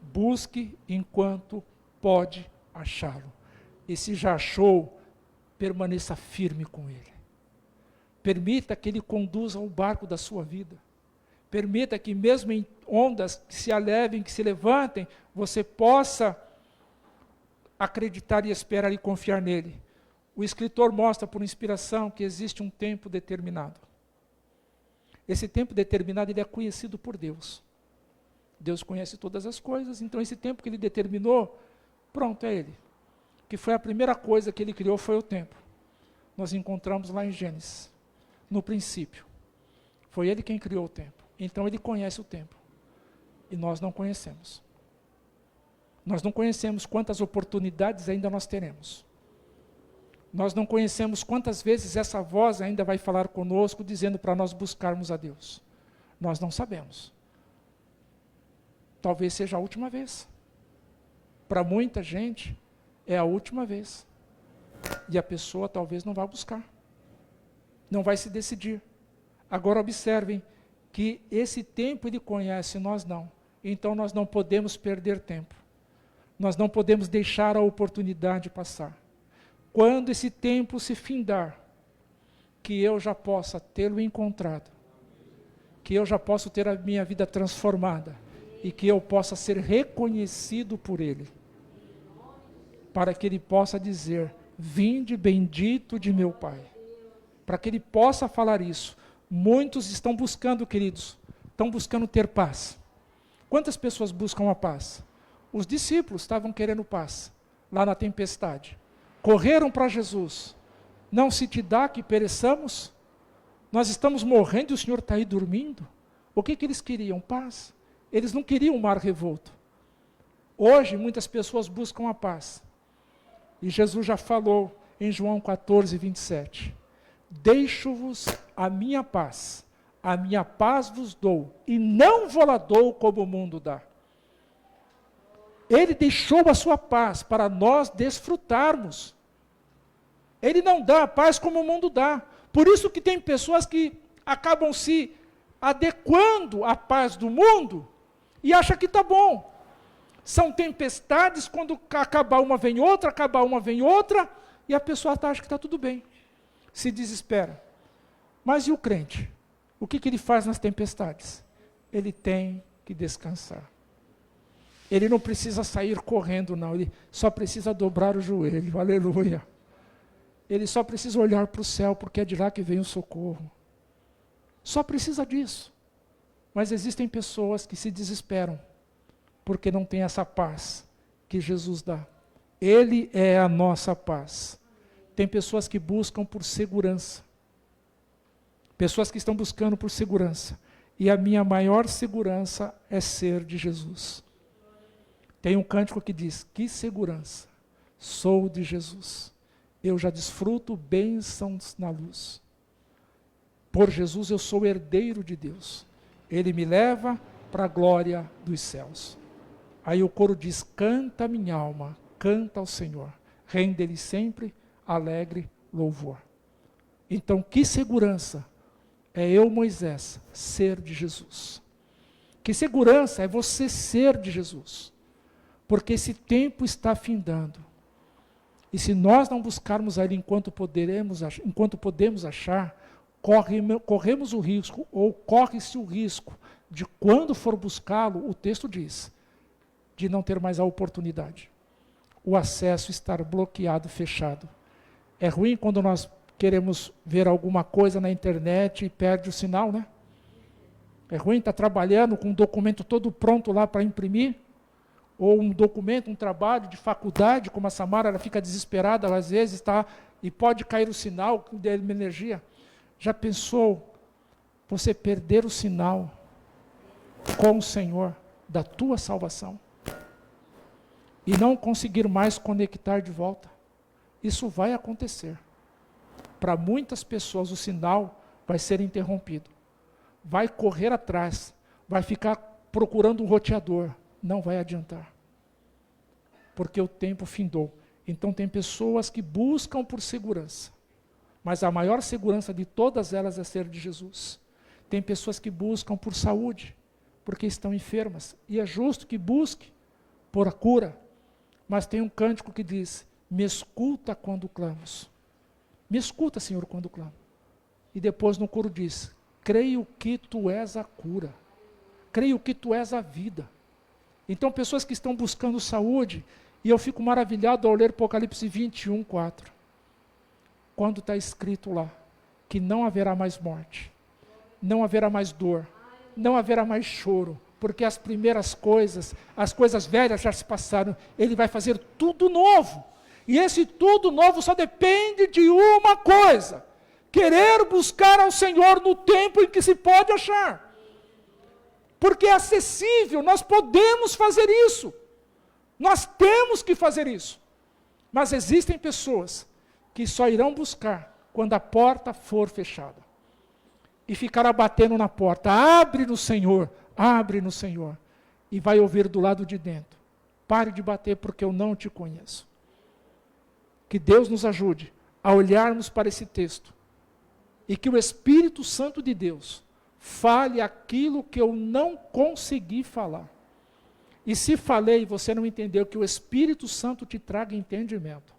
Busque enquanto pode achá-lo. E se já achou, permaneça firme com Ele. Permita que Ele conduza o barco da sua vida. Permita que mesmo em ondas que se alevem, que se levantem, você possa acreditar e esperar e confiar nele. O escritor mostra por inspiração que existe um tempo determinado. Esse tempo determinado ele é conhecido por Deus. Deus conhece todas as coisas, então esse tempo que Ele determinou, pronto, é Ele. Que foi a primeira coisa que Ele criou, foi o tempo. Nós encontramos lá em Gênesis, no princípio. Foi Ele quem criou o tempo. Então Ele conhece o tempo. E nós não conhecemos. Nós não conhecemos quantas oportunidades ainda nós teremos. Nós não conhecemos quantas vezes essa voz ainda vai falar conosco, dizendo para nós buscarmos a Deus. Nós não sabemos. Talvez seja a última vez. Para muita gente, é a última vez. E a pessoa talvez não vá buscar. Não vai se decidir. Agora observem que esse tempo Ele conhece, nós não. Então nós não podemos perder tempo. Nós não podemos deixar a oportunidade passar. Quando esse tempo se findar, que eu já possa tê-lo encontrado, que eu já possa ter a minha vida transformada, e que eu possa ser reconhecido por Ele, para que Ele possa dizer, vinde bendito de meu Pai, para que ele possa falar isso. Muitos estão buscando, queridos, estão buscando ter paz. Quantas pessoas buscam a paz? Os discípulos estavam querendo paz, lá na tempestade. Correram para Jesus. Não se te dá que pereçamos? Nós estamos morrendo e o Senhor está aí dormindo? O que eles queriam? Paz. Eles não queriam um mar revolto. Hoje, muitas pessoas buscam a paz. E Jesus já falou em João 14, 27. Deixo-vos a minha paz vos dou, e não vou lá dou como o mundo dá. Ele deixou a sua paz para nós desfrutarmos. Ele não dá a paz como o mundo dá. Por isso que tem pessoas que acabam se adequando à paz do mundo e acham que está bom. São tempestades, quando acabar uma vem outra, e a pessoa acha que está tudo bem. Se desespera. Mas e o crente? O que ele faz nas tempestades? Ele tem que descansar. Ele não precisa sair correndo, não. Ele só precisa dobrar o joelho. Aleluia. Ele só precisa olhar para o céu, porque é de lá que vem o socorro. Só precisa disso. Mas existem pessoas que se desesperam, porque não tem essa paz que Jesus dá. Ele é a nossa paz. Tem pessoas que buscam por segurança. Pessoas que estão buscando por segurança. E a minha maior segurança é ser de Jesus. Tem um cântico que diz, que segurança, sou de Jesus. Eu já desfruto bênçãos na luz. Por Jesus eu sou herdeiro de Deus. Ele me leva para a glória dos céus. Aí o coro diz, canta minha alma, canta ao Senhor. Rende-lhe sempre alegre louvor. Então que segurança é eu, Moisés, ser de Jesus. Que segurança é você ser de Jesus. Porque esse tempo está findando. E se nós não buscarmos a Ele enquanto podemos achar, corremos o risco, ou corre-se o risco, de quando for buscá-lo, o texto diz, de não ter mais a oportunidade. O acesso estar bloqueado, fechado. É ruim quando nós queremos ver alguma coisa na internet e perde o sinal, né? É ruim estar trabalhando com um documento todo pronto lá para imprimir, ou um documento, um trabalho de faculdade, como a Samara, ela fica desesperada, às vezes, e pode cair o sinal de energia. Já pensou você perder o sinal com o Senhor da tua salvação e não conseguir mais conectar de volta? Isso vai acontecer. Para muitas pessoas o sinal vai ser interrompido. Vai correr atrás, vai ficar procurando um roteador. Não vai adiantar. Porque o tempo findou. Então tem pessoas que buscam por segurança. Mas a maior segurança de todas elas é ser de Jesus. Tem pessoas que buscam por saúde, porque estão enfermas. E é justo que busque por a cura. Mas tem um cântico que diz, me escuta quando clamas. Me escuta, Senhor, quando clamo. E depois no coro diz, creio que Tu és a cura. Creio que Tu és a vida. Então, pessoas que estão buscando saúde, e eu fico maravilhado ao ler Apocalipse 21, 4. Quando está escrito lá, que não haverá mais morte, não haverá mais dor, não haverá mais choro, porque as primeiras coisas, as coisas velhas já se passaram, Ele vai fazer tudo novo. E esse tudo novo só depende de uma coisa, querer buscar ao Senhor no tempo em que se pode achar. Porque é acessível, nós podemos fazer isso. Nós temos que fazer isso. Mas existem pessoas que só irão buscar quando a porta for fechada. E ficará batendo na porta, abre no Senhor, e vai ouvir do lado de dentro, pare de bater porque eu não te conheço. Que Deus nos ajude a olharmos para esse texto, e que o Espírito Santo de Deus fale aquilo que eu não consegui falar. E se falei e você não entendeu, que o Espírito Santo te traga entendimento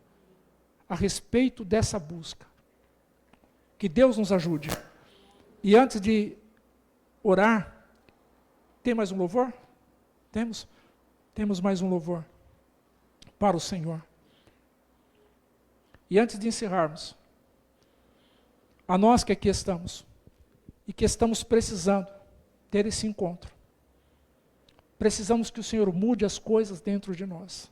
a respeito dessa busca. Que Deus nos ajude. E antes de orar, tem mais um louvor? Temos? Temos mais um louvor para o Senhor. E antes de encerrarmos, A nós que aqui estamos, e que estamos precisando ter esse encontro. Precisamos que o Senhor mude as coisas dentro de nós.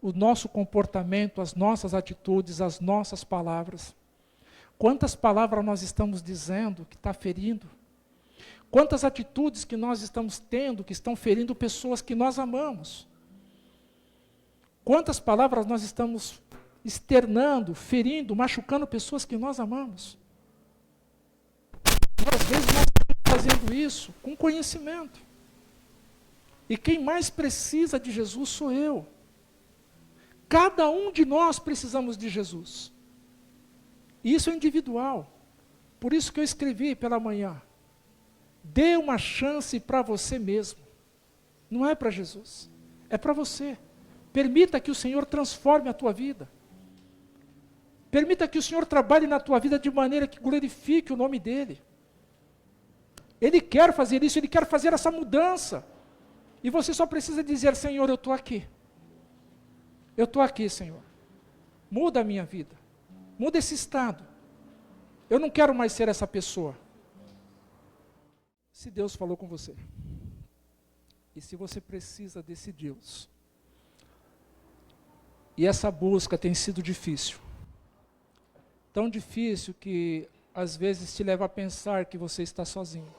O nosso comportamento, as nossas atitudes, as nossas palavras. Quantas palavras nós estamos dizendo que está ferindo? Quantas atitudes que nós estamos tendo que estão ferindo pessoas que nós amamos? Quantas palavras nós estamos externando, ferindo, machucando pessoas que nós amamos? E às vezes nós estamos fazendo isso com conhecimento. E quem mais precisa de Jesus sou eu. Cada um de nós precisamos de Jesus. E isso é individual. Por isso que eu escrevi pela manhã. Dê uma chance para você mesmo. Não é para Jesus. É para você. Permita que o Senhor transforme a tua vida. Permita que o Senhor trabalhe na tua vida de maneira que glorifique o nome dEle. Ele quer fazer isso, Ele quer fazer essa mudança. E você só precisa dizer, Senhor, eu estou aqui. Eu estou aqui, Senhor. Muda a minha vida. Muda esse estado. Eu não quero mais ser essa pessoa. Se Deus falou com você, e se você precisa desse Deus, e essa busca tem sido difícil, tão difícil que às vezes te leva a pensar que você está sozinho,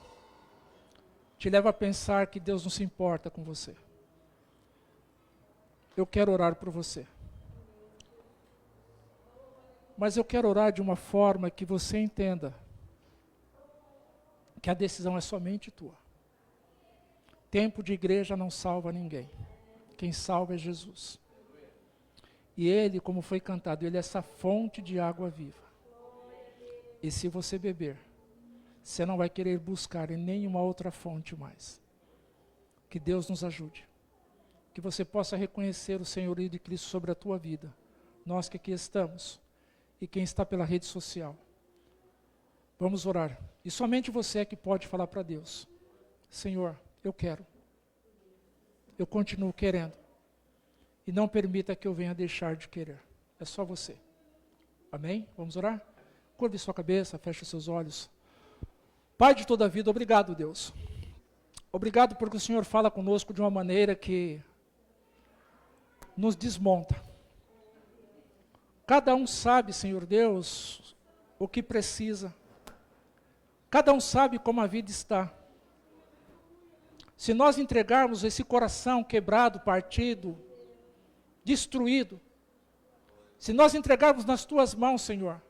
te leva a pensar que Deus não se importa com você. Eu quero orar por você. Mas eu quero orar de uma forma que você entenda que a decisão é somente tua. Tempo de igreja não salva ninguém. Quem salva é Jesus. E Ele, como foi cantado, Ele é essa fonte de água viva. E se você beber, você não vai querer buscar em nenhuma outra fonte mais. Que Deus nos ajude. Que você possa reconhecer o senhorio de Cristo sobre a tua vida. Nós que aqui estamos. E quem está pela rede social. Vamos orar. E somente você é que pode falar para Deus. Senhor, eu quero. Eu continuo querendo. E não permita que eu venha deixar de querer. É só você. Amém? Vamos orar? Curve sua cabeça, feche seus olhos. Pai de toda a vida, obrigado, Deus. Obrigado porque o Senhor fala conosco de uma maneira que nos desmonta. Cada um sabe, Senhor Deus, o que precisa. Cada um sabe como a vida está. Se nós entregarmos esse coração quebrado, partido, destruído, se nós entregarmos nas tuas mãos, Senhor,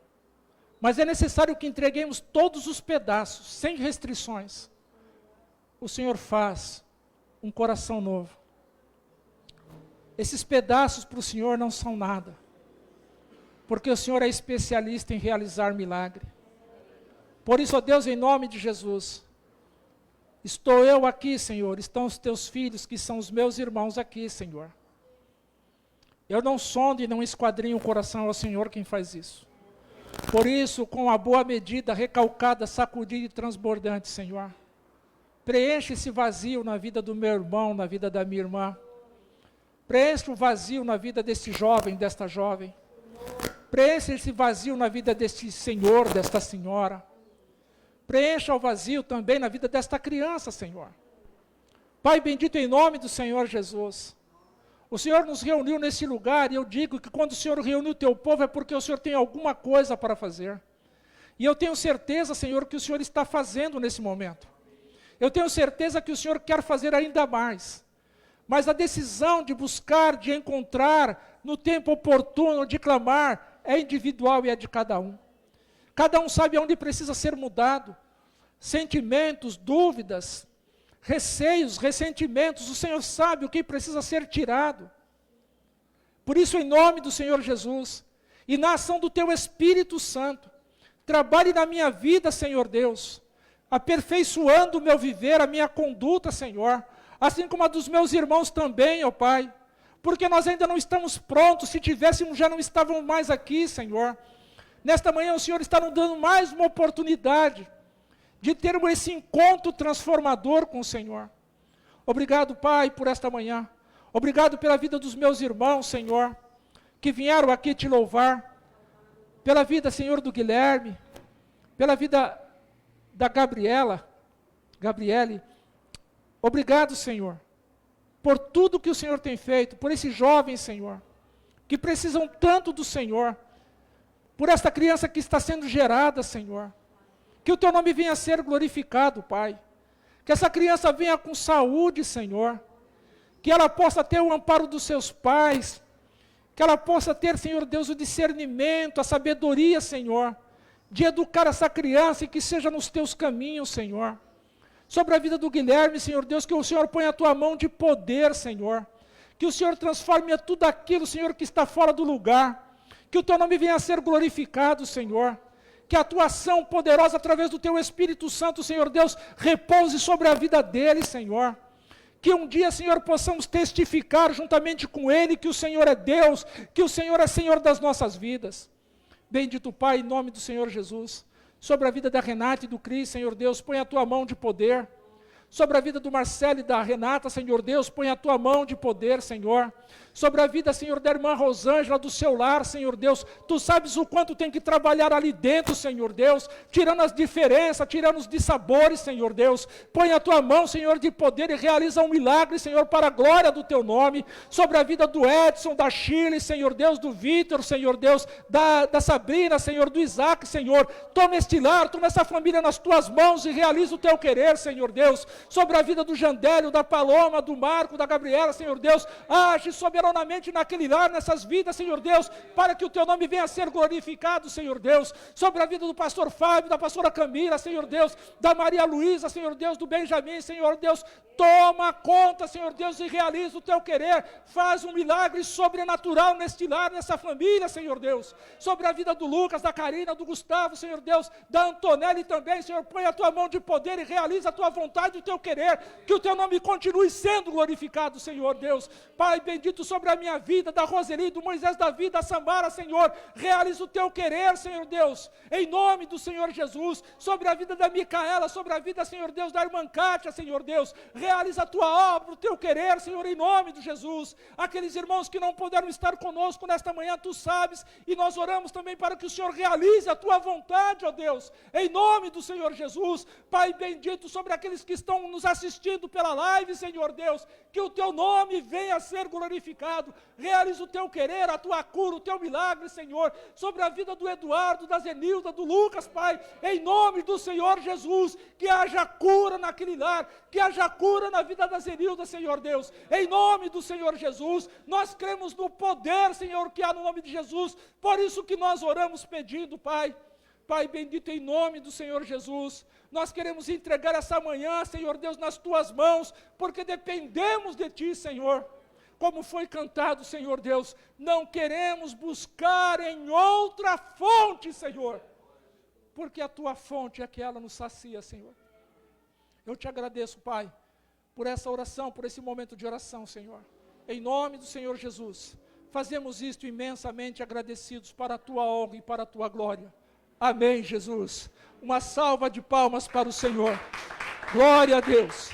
mas é necessário que entreguemos todos os pedaços, sem restrições, o Senhor faz um coração novo. Esses pedaços para o Senhor não são nada, porque o Senhor é especialista em realizar milagre. Por isso, ó Deus, em nome de Jesus, estou eu aqui, Senhor, estão os teus filhos, que são os meus irmãos aqui, Senhor. Eu não sondo e não esquadrinho o coração ao Senhor quem faz isso. Por isso, com a boa medida, recalcada, sacudida e transbordante, Senhor, preenche esse vazio na vida do meu irmão, na vida da minha irmã. Preenche o vazio na vida deste jovem, desta jovem. Preencha esse vazio na vida deste senhor, desta senhora. Preencha o vazio também na vida desta criança, Senhor. Pai bendito, em nome do Senhor Jesus. O Senhor nos reuniu nesse lugar e eu digo que quando o Senhor reuniu o teu povo é porque o Senhor tem alguma coisa para fazer. E eu tenho certeza, Senhor, que o Senhor está fazendo nesse momento. Eu tenho certeza que o Senhor quer fazer ainda mais. Mas a decisão de buscar, de encontrar, no tempo oportuno, de clamar, é individual e é de cada um. Cada um sabe onde precisa ser mudado. Sentimentos, dúvidas, receios, ressentimentos, o Senhor sabe o que precisa ser tirado. Por isso, em nome do Senhor Jesus, e na ação do Teu Espírito Santo, trabalhe na minha vida, Senhor Deus, aperfeiçoando o meu viver, a minha conduta, Senhor, assim como a dos meus irmãos também, ó Pai, porque nós ainda não estamos prontos, se tivéssemos já não estávamos mais aqui, Senhor. Nesta manhã o Senhor está nos dando mais uma oportunidade de termos esse encontro transformador com o Senhor. Obrigado, Pai, por esta manhã. Obrigado pela vida dos meus irmãos, Senhor, que vieram aqui te louvar. Pela vida, Senhor, do Guilherme. pela vida da Gabriele. Obrigado, Senhor, por tudo que o Senhor tem feito, por esses jovens, Senhor, que precisam tanto do Senhor, por esta criança que está sendo gerada, Senhor. Que o teu nome venha a ser glorificado, Pai. Que essa criança venha com saúde, Senhor. Que ela possa ter o amparo dos seus pais. Que ela possa ter, Senhor Deus, o discernimento, a sabedoria, Senhor, de educar essa criança e que seja nos teus caminhos, Senhor. Sobre a vida do Guilherme, Senhor Deus, que o Senhor ponha a tua mão de poder, Senhor. Que o Senhor transforme tudo aquilo, Senhor, que está fora do lugar. Que o teu nome venha a ser glorificado, Senhor. Que a tua ação poderosa através do teu Espírito Santo, Senhor Deus, repouse sobre a vida dele, Senhor. Que um dia, Senhor, possamos testificar juntamente com ele que o Senhor é Deus, que o Senhor é Senhor das nossas vidas. Bendito Pai, em nome do Senhor Jesus. Sobre a vida da Renata e do Cris, Senhor Deus, põe a tua mão de poder. Sobre a vida do Marcelo e da Renata, Senhor Deus, põe a tua mão de poder, Senhor. Sobre a vida, Senhor, da irmã Rosângela, do seu lar, Senhor Deus. Tu sabes o quanto tem que trabalhar ali dentro, Senhor Deus. Tirando as diferenças, tirando os dissabores, Senhor Deus. Põe a tua mão, Senhor, de poder e realiza um milagre, Senhor, para a glória do teu nome. Sobre a vida do Edson, da Shirley, Senhor Deus, do Vitor, Senhor Deus, da Sabrina, Senhor, do Isaac, Senhor. Toma este lar, toma essa família nas tuas mãos e realiza o teu querer, Senhor Deus. Sobre a vida do Jandélio, da Paloma, do Marco, da Gabriela, Senhor Deus. Age soberanamente naquele lar, nessas vidas, Senhor Deus, para que o teu nome venha a ser glorificado, Senhor Deus. Sobre a vida do pastor Fábio, da pastora Camila, Senhor Deus, da Maria Luísa, Senhor Deus, do Benjamin, Senhor Deus. Toma conta, Senhor Deus, e realiza o teu querer. Faz um milagre sobrenatural neste lar, nessa família, Senhor Deus. Sobre a vida do Lucas, da Karina, do Gustavo, Senhor Deus, da Antonelli também, Senhor, põe a tua mão de poder e realiza a tua vontade e o teu querer. Que o teu nome continue sendo glorificado, Senhor Deus. Pai bendito, sobre a minha vida, da Roseli, do Moisés Davi, da Samara, Senhor, realiza o teu querer, Senhor Deus, em nome do Senhor Jesus. Sobre a vida da Micaela, sobre a vida, Senhor Deus, da irmã Kátia, Senhor Deus, realiza a tua obra, o teu querer, Senhor, em nome de Jesus. Aqueles irmãos que não puderam estar conosco nesta manhã, tu sabes, e nós oramos também para que o Senhor realize a tua vontade, ó Deus, em nome do Senhor Jesus. Pai bendito, sobre aqueles que estão nos assistindo pela live, Senhor Deus, que o teu nome venha a ser glorificado. Realiza o teu querer, a tua cura, o teu milagre, Senhor, sobre a vida do Eduardo, da Zenilda, do Lucas, Pai, em nome do Senhor Jesus. Que haja cura naquele lar, que haja cura na vida da Zenilda, Senhor Deus, em nome do Senhor Jesus. Nós cremos no poder, Senhor, que há no nome de Jesus, por isso que nós oramos pedindo, Pai. Pai bendito, em nome do Senhor Jesus, nós queremos entregar essa manhã, Senhor Deus, nas tuas mãos, porque dependemos de ti, Senhor. Como foi cantado, Senhor Deus, não queremos buscar em outra fonte, Senhor, porque a tua fonte é que ela nos sacia, Senhor. Eu te agradeço, Pai, por essa oração, por esse momento de oração, Senhor. Em nome do Senhor Jesus, fazemos isto imensamente agradecidos para a tua honra e para a tua glória. Amém, Jesus. Uma salva de palmas para o Senhor. Glória a Deus.